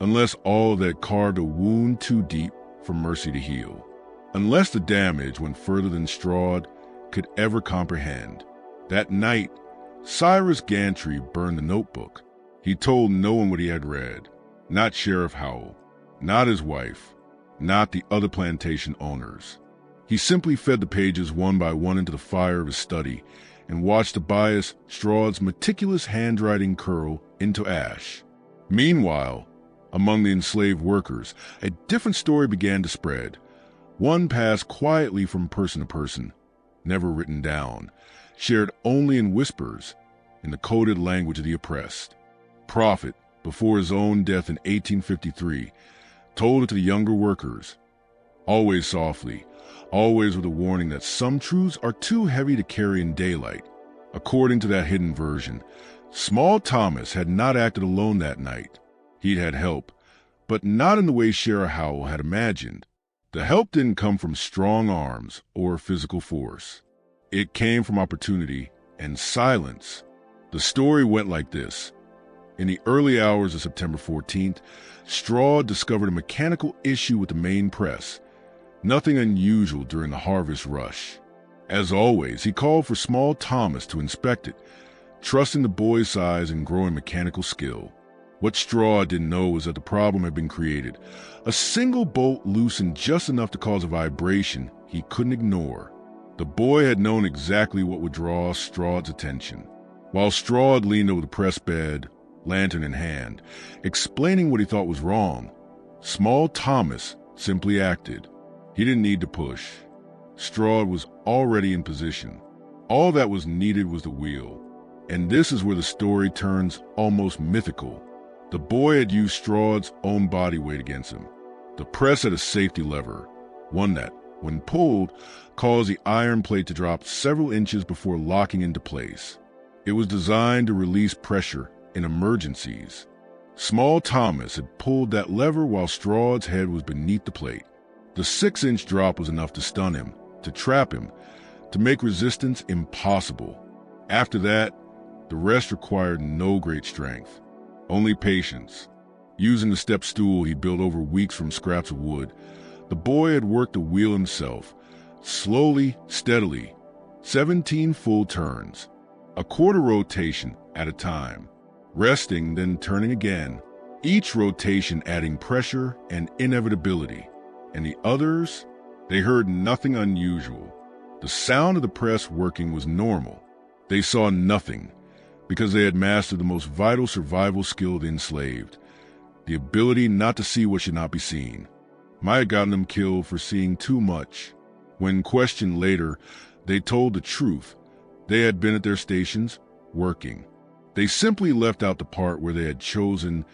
Unless all of that carved a wound too deep for mercy to heal. Unless the damage went further than Strahd could ever comprehend. That night, Cyrus Gantry burned the notebook. He told no one what he had read. Not Sheriff Howell, not his wife, not the other plantation owners. He simply fed the pages one by one into the fire of his study and watched Tobias Strahd's meticulous handwriting curl into ash. Meanwhile, among the enslaved workers, a different story began to spread. One passed quietly from person to person, never written down, shared only in whispers, in the coded language of the oppressed. Prophet, before his own death in 1853, told it to the younger workers, always softly, always with a warning that some truths are too heavy to carry in daylight. According to that hidden version, Small Thomas had not acted alone that night. He'd had help, but not in the way Sheriff Howell had imagined. The help didn't come from strong arms or physical force. It came from opportunity and silence. The story went like this. In the early hours of September 14th, Strahd discovered a mechanical issue with the main press. Nothing unusual during the harvest rush. As always, he called for Small Thomas to inspect it, trusting the boy's size and growing mechanical skill. What Strahd didn't know was that the problem had been created. A single bolt loosened just enough to cause a vibration he couldn't ignore. The boy had known exactly what would draw Strahd's attention. While Strahd leaned over the press bed, lantern in hand, explaining what he thought was wrong, Small Thomas simply acted. He didn't need to push. Strahd was already in position. All that was needed was the wheel. And this is where the story turns almost mythical. The boy had used Strahd's own body weight against him. The press had a safety lever, one that, when pulled, caused the iron plate to drop several inches before locking into place. It was designed to release pressure in emergencies. Small Thomas had pulled that lever while Strahd's head was beneath the plate. The 6-inch drop was enough to stun him, to trap him, to make resistance impossible. After that, the rest required no great strength, only patience. Using the step stool he built over weeks from scraps of wood, the boy had worked the wheel himself, slowly, steadily, 17 full turns, a quarter rotation at a time, resting, then turning again, each rotation adding pressure and inevitability. And the others, they heard nothing unusual. The sound of the press working was normal. They saw nothing, because they had mastered the most vital survival skill of the enslaved, the ability not to see what should not be seen. Might have gotten them killed for seeing too much. When questioned later, they told the truth. They had been at their stations, working. They simply left out the part where they had chosen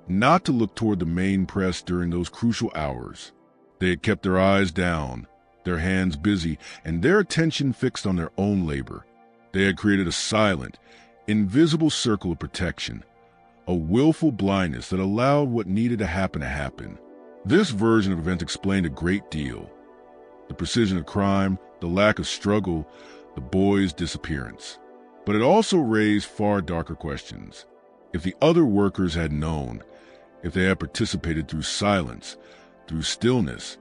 not to look toward the main press during those crucial hours. They had kept their eyes down, their hands busy, and their attention fixed on their own labor. They had created a silent, invisible circle of protection, a willful blindness that allowed what needed to happen. This version of events explained a great deal. The precision of crime, the lack of struggle, the boy's disappearance. But it also raised far darker questions. If the other workers had known, if they had participated through silence, through stillness,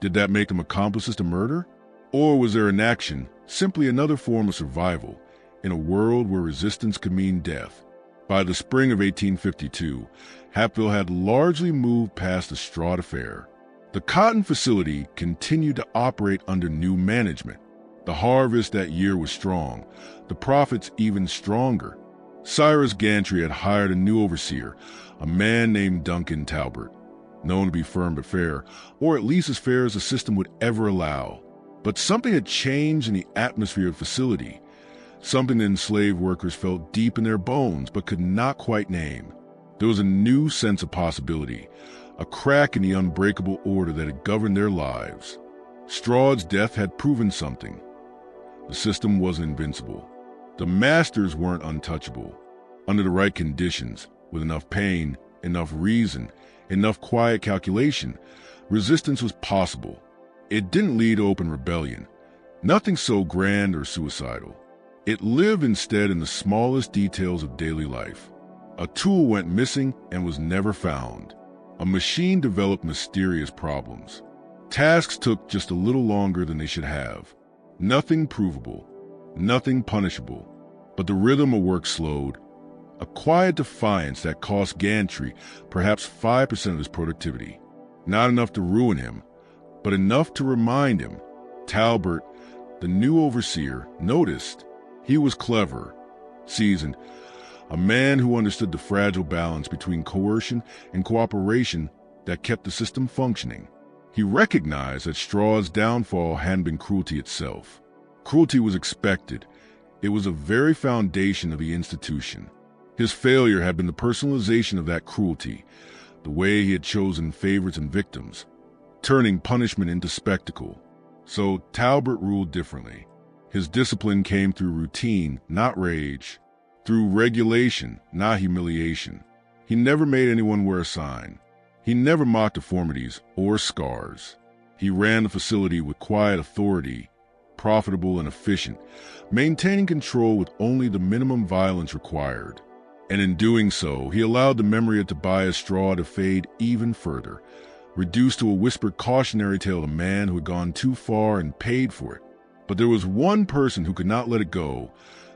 did that make them accomplices to murder? Or was their inaction simply another form of survival in a world where resistance could mean death. By the spring of 1852, Hapville had largely moved past the Stroud affair. The cotton facility continued to operate under new management. The harvest that year was strong, the profits even stronger. Cyrus Gantry had hired a new overseer, a man named Duncan Talbert, known to be firm but fair, or at least as fair as the system would ever allow. But something had changed in the atmosphere of the facility, something that enslaved workers felt deep in their bones but could not quite name. There was a new sense of possibility, a crack in the unbreakable order that had governed their lives. Stroud's death had proven something. The system wasn't invincible. The masters weren't untouchable. Under the right conditions, with enough pain, enough reason, enough quiet calculation, resistance was possible. It didn't lead to open rebellion, nothing so grand or suicidal. It lived instead in the smallest details of daily life. A tool went missing and was never found. A machine developed mysterious problems. Tasks took just a little longer than they should have. Nothing provable, nothing punishable, but the rhythm of work slowed. A quiet defiance that cost Gantry perhaps 5% of his productivity. Not enough to ruin him, but enough to remind him. Talbert, the new overseer, noticed. He was clever, seasoned, a man who understood the fragile balance between coercion and cooperation that kept the system functioning. He recognized that Straud's downfall hadn't been cruelty itself. Cruelty was expected. It was the very foundation of the institution. His failure had been the personalization of that cruelty, the way he had chosen favorites and victims, turning punishment into spectacle. So Talbert ruled differently. His discipline came through routine, not rage, through regulation, not humiliation. He never made anyone wear a sign. He never mocked deformities or scars. He ran the facility with quiet authority, profitable and efficient, maintaining control with only the minimum violence required. And in doing so, he allowed the memory of Tobias Stroud to fade even further, reduced to a whispered cautionary tale of a man who had gone too far and paid for it. But there was one person who could not let it go,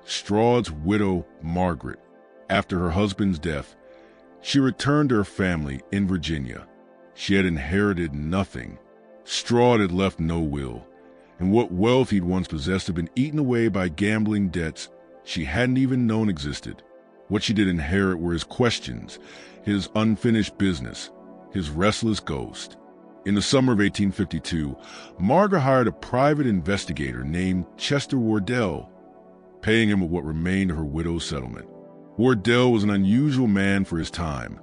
Straud's widow, Margaret. After her husband's death, she returned to her family in Virginia. She had inherited nothing. Stroud had left no will, and what wealth he'd once possessed had been eaten away by gambling debts she hadn't even known existed. What she did inherit were his questions, his unfinished business, his restless ghost. In the summer of 1852, Margaret hired a private investigator named Chester Wardell, paying him with what remained of her widow's settlement. Wardell was an unusual man for his time,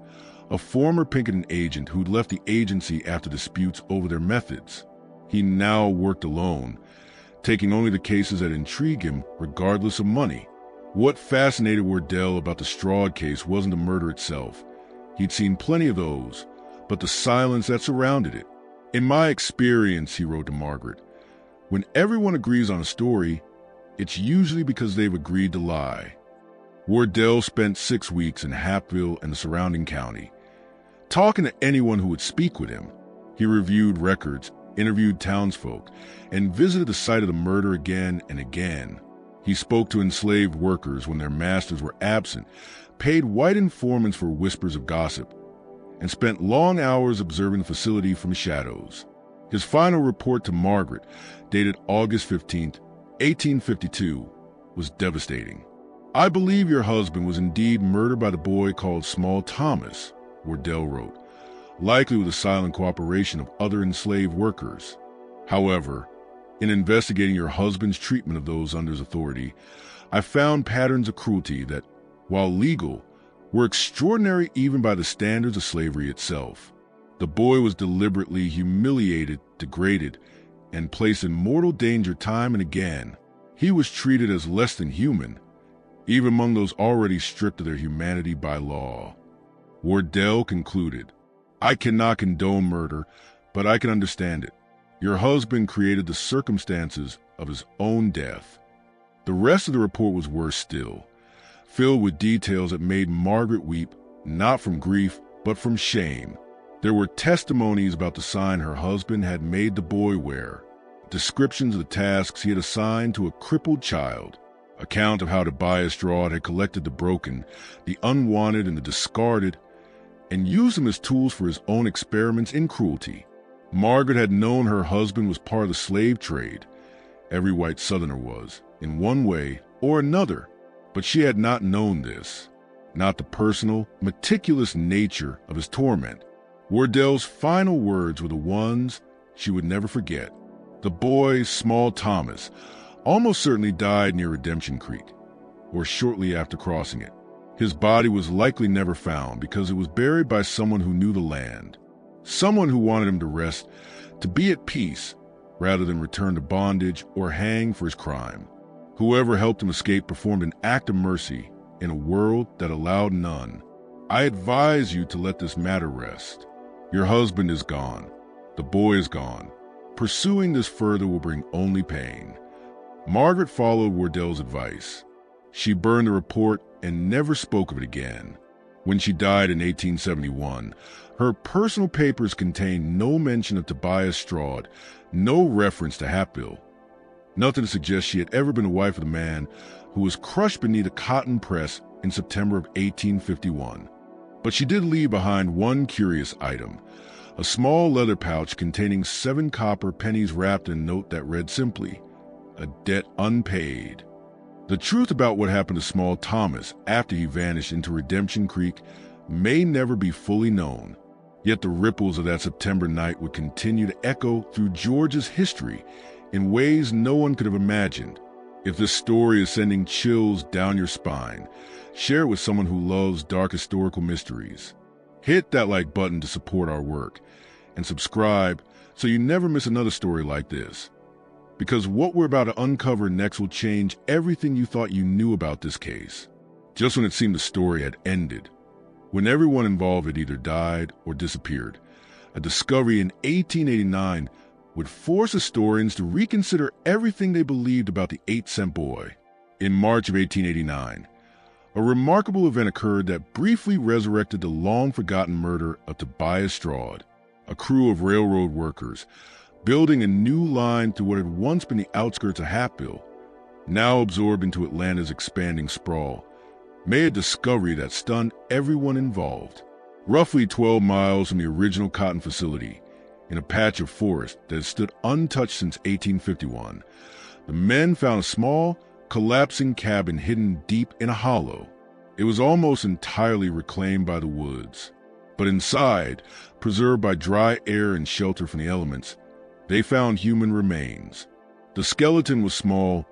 a former Pinkerton agent who'd left the agency after disputes over their methods. He now worked alone, taking only the cases that intrigued him regardless of money. What fascinated Wardell about the Stroud case wasn't the murder itself. He'd seen plenty of those, but the silence that surrounded it. In my experience, he wrote to Margaret, when everyone agrees on a story, it's usually because they've agreed to lie. Wardell spent 6 weeks in Hapville and the surrounding county, talking to anyone who would speak with him. He reviewed records, interviewed townsfolk, and visited the site of the murder again and again. He spoke to enslaved workers when their masters were absent, paid white informants for whispers of gossip, and spent long hours observing the facility from the shadows. His final report to Margaret, dated August 15, 1852, was devastating. "I believe your husband was indeed murdered by the boy called Small Thomas," Wardell wrote, "likely with the silent cooperation of other enslaved workers. However, in investigating your husband's treatment of those under his authority, I found patterns of cruelty that, while legal, were extraordinary even by the standards of slavery itself. The boy was deliberately humiliated, degraded, and placed in mortal danger time and again. He was treated as less than human, even among those already stripped of their humanity by law." Wardell concluded, "I cannot condone murder, but I can understand it. Your husband created the circumstances of his own death." The rest of the report was worse still, filled with details that made Margaret weep, not from grief, but from shame. There were testimonies about the sign her husband had made the boy wear. descriptions of the tasks he had assigned to a crippled child, account of how Tobias Straught had collected the broken, the unwanted, and the discarded, and used them as tools for his own experiments in cruelty. Margaret had known her husband was part of the slave trade. Every white Southerner was, in one way or another, but she had not known this, not the personal, meticulous nature of his torment. Wardell's final words were the ones she would never forget. The boy, small Thomas, almost certainly died near Redemption Creek, or shortly after crossing it. His body was likely never found because it was buried by someone who knew the land, someone who wanted him to rest, to be at peace, rather than return to bondage or hang for his crime. Whoever helped him escape performed an act of mercy in a world that allowed none. I advise you to let this matter rest. Your husband is gone. The boy is gone. Pursuing this further will bring only pain. Margaret followed Wardell's advice. She burned the report and never spoke of it again. When she died in 1871, her personal papers contained no mention of Tobias Straught, no reference to Hatfield. Nothing to suggest she had ever been the wife of the man who was crushed beneath a cotton press in September of 1851. But she did leave behind one curious item, a small leather pouch containing 7 copper pennies wrapped in a note that read simply, "A debt unpaid." The truth about what happened to small Thomas after he vanished into Redemption Creek may never be fully known, yet the ripples of that September night would continue to echo through Georgia's history in ways no one could have imagined. If this story is sending chills down your spine, share it with someone who loves dark historical mysteries. Hit that like button to support our work, and subscribe so you never miss another story like this. Because what we're about to uncover next will change everything you thought you knew about this case. Just when it seemed the story had ended, when everyone involved had either died or disappeared, a discovery in 1889 would force historians to reconsider everything they believed about the 8-cent boy. In March of 1889, a remarkable event occurred that briefly resurrected the long-forgotten murder of Tobias Straught, a crew of railroad workers building a new line through what had once been the outskirts of Hatfield, now absorbed into Atlanta's expanding sprawl, made a discovery that stunned everyone involved. Roughly 12 miles from the original cotton facility, in a patch of forest that had stood untouched since 1851, the men found a small, collapsing cabin hidden deep in a hollow. It was almost entirely reclaimed by the woods, but inside, preserved by dry air and shelter from the elements, they found human remains. The skeleton was small,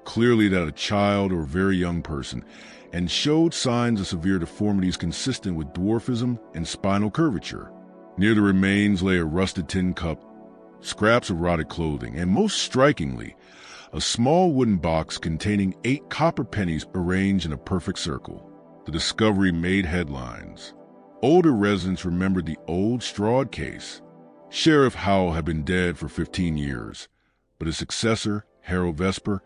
clearly that of a child or a very young person, and showed signs of severe deformities consistent with dwarfism and spinal curvature. Near the remains lay a rusted tin cup, scraps of rotted clothing, and most strikingly, a small wooden box containing 8 copper pennies arranged in a perfect circle. The discovery made headlines. Older residents remembered the old Straught case. Sheriff Howell had been dead for 15 years, but his successor, Harold Vesper,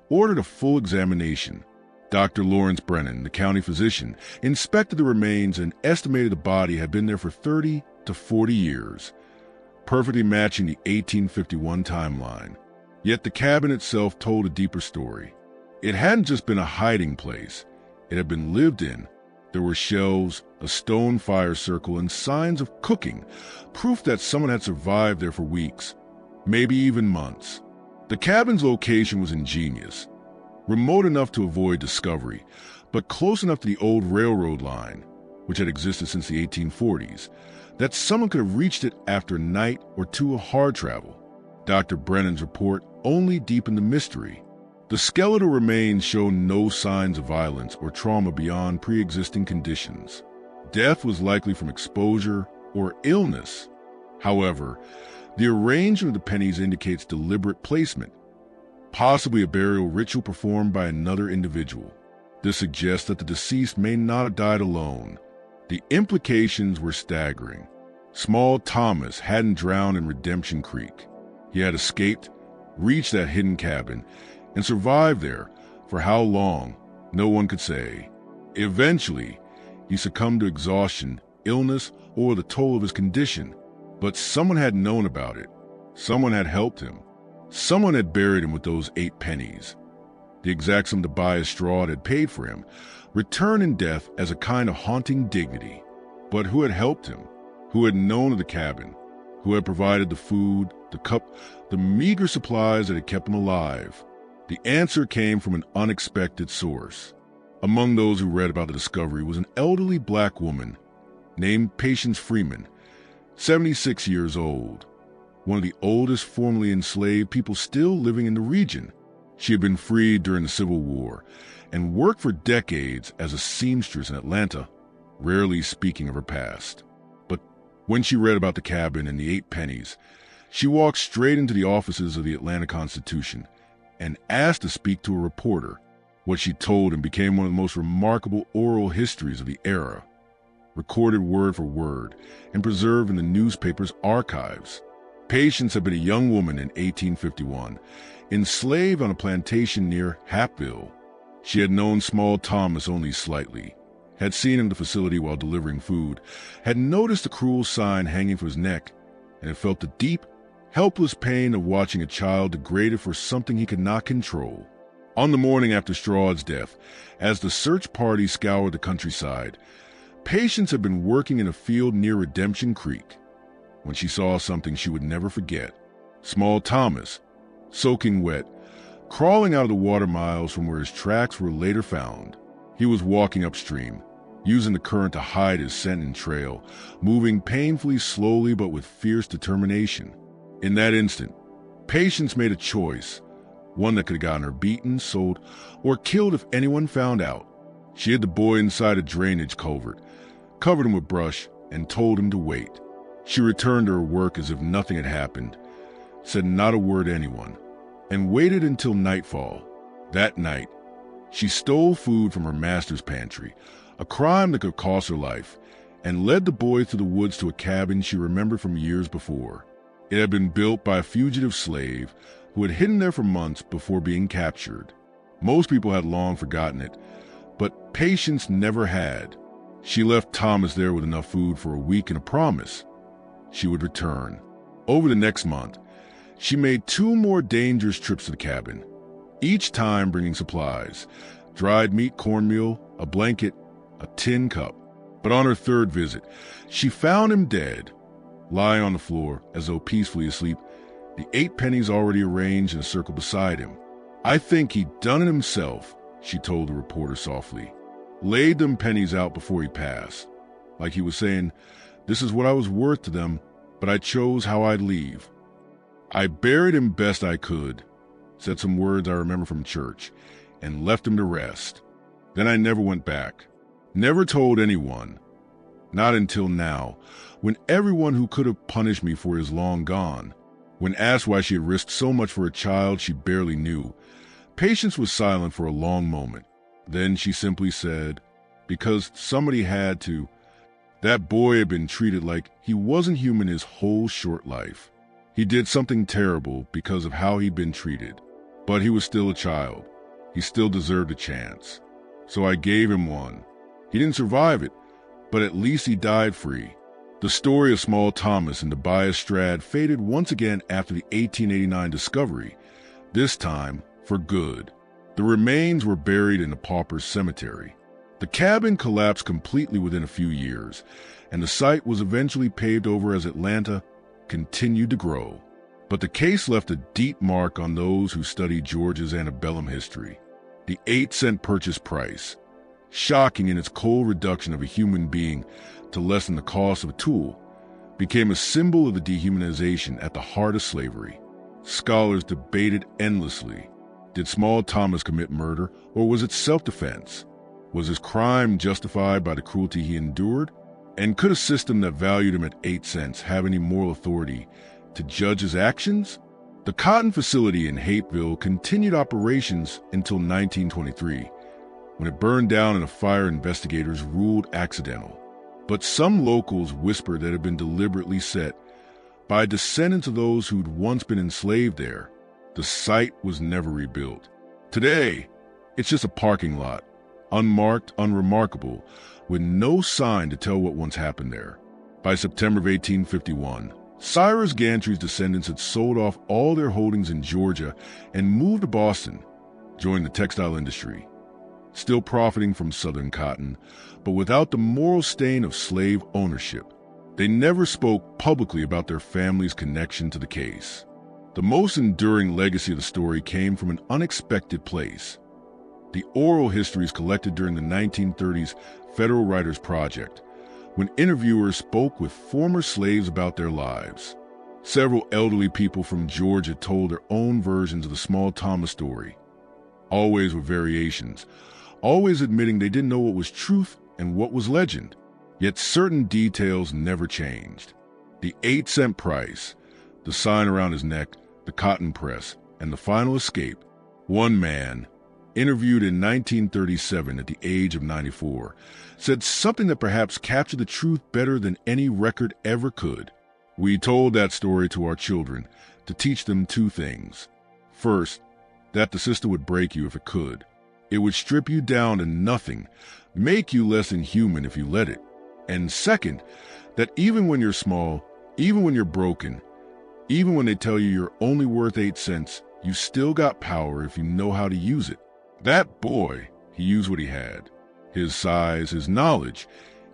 ordered a full examination. Dr. Lawrence Brennan, the county physician, inspected the remains and estimated the body had been there for 30 to 40 years, perfectly matching the 1851 timeline. Yet the cabin itself told a deeper story. It hadn't just been a hiding place. It had been lived in. There were shelves, a stone fire circle, and signs of cooking, proof that someone had survived there for weeks, maybe even months. The cabin's location was ingenious, remote enough to avoid discovery, but close enough to the old railroad line, which had existed since the 1840s, that someone could have reached it after a night or two of hard travel. Dr. Brennan's report only deepened the mystery. The skeletal remains showed no signs of violence or trauma beyond pre-existing conditions. Death was likely from exposure or illness. However, the arrangement of the pennies indicates deliberate placement, possibly a burial ritual performed by another individual. This suggests that the deceased may not have died alone. The implications were staggering. Small Thomas hadn't drowned in Redemption Creek. He had escaped, reached that hidden cabin, and survived there. For how long, no one could say. Eventually, he succumbed to exhaustion, illness, or the toll of his condition. But someone had known about it. Someone had helped him. Someone had buried him with those 8 pennies, the exact sum Tobias Straud had paid for him, returned in death as a kind of haunting dignity. But who had helped him? Who had known of the cabin? Who had provided the food, the cup, the meager supplies that had kept him alive? The answer came from an unexpected source. Among those who read about the discovery was an elderly black woman named Patience Freeman, 76 years old, one of the oldest formerly enslaved people still living in the region. She had been freed during the Civil War and worked for decades as a seamstress in Atlanta, rarely speaking of her past. But when she read about the cabin and the 8 pennies, she walked straight into the offices of the Atlanta Constitution and asked to speak to a reporter. What she told him became one of the most remarkable oral histories of the era, recorded word for word and preserved in the newspaper's archives. Patience had been a young woman in 1851, enslaved on a plantation near Hapville. She had known Small Thomas only slightly, had seen him at the facility while delivering food, had noticed the cruel sign hanging from his neck, and had felt the deep, helpless pain of watching a child degraded for something he could not control. On the morning after Straud's death, as the search party scoured the countryside, Patience had been working in a field near Redemption Creek when she saw something she would never forget. Small Thomas, soaking wet, crawling out of the water miles from where his tracks were later found. He was walking upstream, using the current to hide his scent and trail, moving painfully slowly but with fierce determination. In that instant, Patience made a choice, one that could have gotten her beaten, sold, or killed if anyone found out. She hid the boy inside a drainage culvert, covered him with brush, and told him to wait. She returned to her work as if nothing had happened, said not a word to anyone, and waited until nightfall. That night, she stole food from her master's pantry, a crime that could cost her life, and led the boy through the woods to a cabin she remembered from years before. It had been built by a fugitive slave who had hidden there for months before being captured. Most people had long forgotten it, but Patience never had. She left Thomas there with enough food for a week and a promise she would return. Over the next month, she made 2 more dangerous trips to the cabin, each time bringing supplies: dried meat, cornmeal, a blanket, a tin cup. But on her 3rd visit, she found him dead, lying on the floor as though peacefully asleep, the 8 pennies already arranged in a circle beside him. "I think he'd done it himself," she told the reporter softly. "Laid them pennies out before he passed, like he was saying, this is what I was worth to them, but I chose how I'd leave. I buried him best I could, said some words I remember from church, and left him to rest. Then I never went back, never told anyone, not until now, when everyone who could have punished me for it is long gone." When asked why she had risked so much for a child she barely knew, Patience was silent for a long moment. Then she simply said, "Because somebody had to. That boy had been treated like he wasn't human his whole short life. He did something terrible because of how he'd been treated. But he was still a child. He still deserved a chance. So I gave him one. He didn't survive it, but at least he died free." The story of Small Thomas and Tobias Straud faded once again after the 1889 discovery, this time for good. The remains were buried in a pauper's cemetery. The cabin collapsed completely within a few years, and the site was eventually paved over as Atlanta continued to grow. But the case left a deep mark on those who studied Georgia's antebellum history. The 8-cent purchase price, shocking in its cold reduction of a human being to less than the cost of a tool, became a symbol of the dehumanization at the heart of slavery. Scholars debated endlessly. Did Small Thomas commit murder, or was it self-defense? Was his crime justified by the cruelty he endured? And could a system that valued him at 8 cents have any moral authority to judge his actions? The cotton facility in Hapeville continued operations until 1923, when it burned down in a fire investigators ruled accidental. But some locals whispered that it had been deliberately set by descendants of those who'd once been enslaved there. The site was never rebuilt. Today, it's just a parking lot, unmarked, unremarkable, with no sign to tell what once happened there. By September of 1851, Cyrus Gantry's descendants had sold off all their holdings in Georgia and moved to Boston, joined the textile industry, still profiting from Southern cotton, but without the moral stain of slave ownership. They never spoke publicly about their family's connection to the case. The most enduring legacy of the story came from an unexpected place: the oral histories collected during the 1930s Federal Writers Project, when interviewers spoke with former slaves about their lives. Several elderly people from Georgia told their own versions of the Small Thomas story, always with variations, always admitting they didn't know what was truth and what was legend. Yet certain details never changed. The 8-cent price, the sign around his neck, the cotton press, and the final escape. One man, interviewed in 1937 at the age of 94, said something that perhaps captured the truth better than any record ever could. We told that story to our children to teach them two things. First, that the system would break you if it could. It would strip you down to nothing, make you less than human if you let it. And second, that even when you're small, even when you're broken, even when they tell you you're only worth 8 cents, you still got power if you know how to use it. That boy, he used what he had. His size, his knowledge,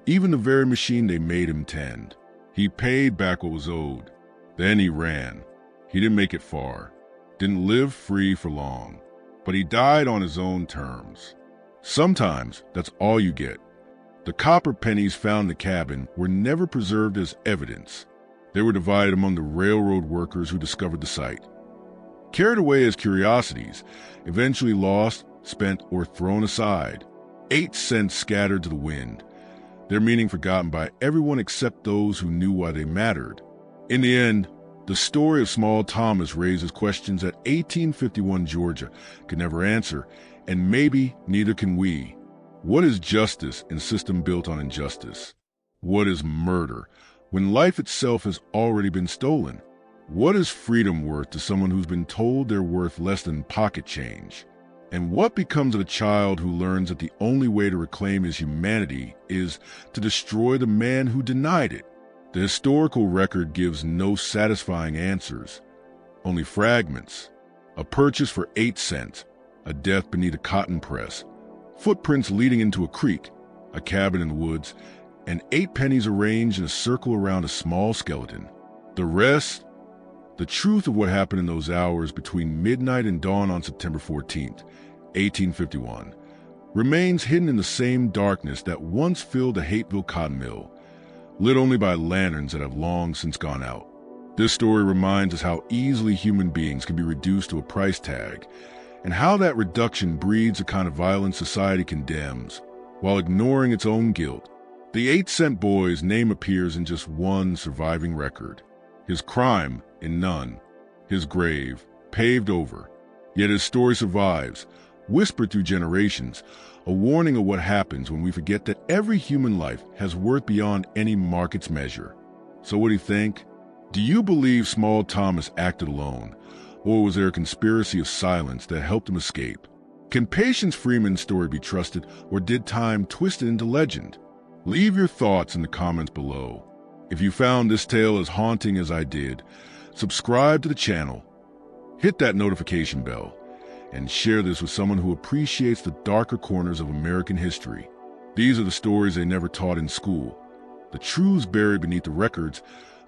even the very machine they made him tend. He paid back what was owed. Then he ran. He didn't make it far, didn't live free for long, but he died on his own terms. Sometimes that's all you get. The copper pennies found in the cabin were never preserved as evidence. They were divided among the railroad workers who discovered the site. Carried away as curiosities, eventually lost, spent, or thrown aside. 8 cents scattered to the wind, their meaning forgotten by everyone except those who knew why they mattered. In the end, the story of Small Thomas raises questions that 1851 Georgia could never answer, and maybe neither can we. What is justice in a system built on injustice? What is murder when life itself has already been stolen? What is freedom worth to someone who's been told they're worth less than pocket change? And what becomes of a child who learns that the only way to reclaim his humanity is to destroy the man who denied it? The historical record gives no satisfying answers, only fragments. A purchase for 8 cents, a death beneath a cotton press, footprints leading into a creek, a cabin in the woods, and 8 pennies arranged in a circle around a small skeleton. The rest, the truth of what happened in those hours between midnight and dawn on September 14th, 1851, remains hidden in the same darkness that once filled the Hateville cotton mill, lit only by lanterns that have long since gone out. This story reminds us how easily human beings can be reduced to a price tag, and how that reduction breeds a kind of violence society condemns, while ignoring its own guilt. The 8-cent boy's name appears in just one surviving record, his crime in none, his grave paved over. Yet his story survives, whispered through generations, a warning of what happens when we forget that every human life has worth beyond any market's measure. So what do you think? Do you believe Small Thomas acted alone? Or was there a conspiracy of silence that helped him escape? Can Patience Freeman's story be trusted, or did time twist it into legend? Leave your thoughts in the comments below. If you found this tale as haunting as I did, subscribe to the channel, hit that notification bell, and share this with someone who appreciates the darker corners of American history. These are the stories they never taught in school, the truths buried beneath the records,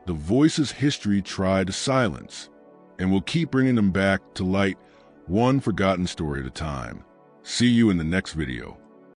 the voices history tried to silence. And we'll keep bringing them back to light, one forgotten story at a time. See you in the next video.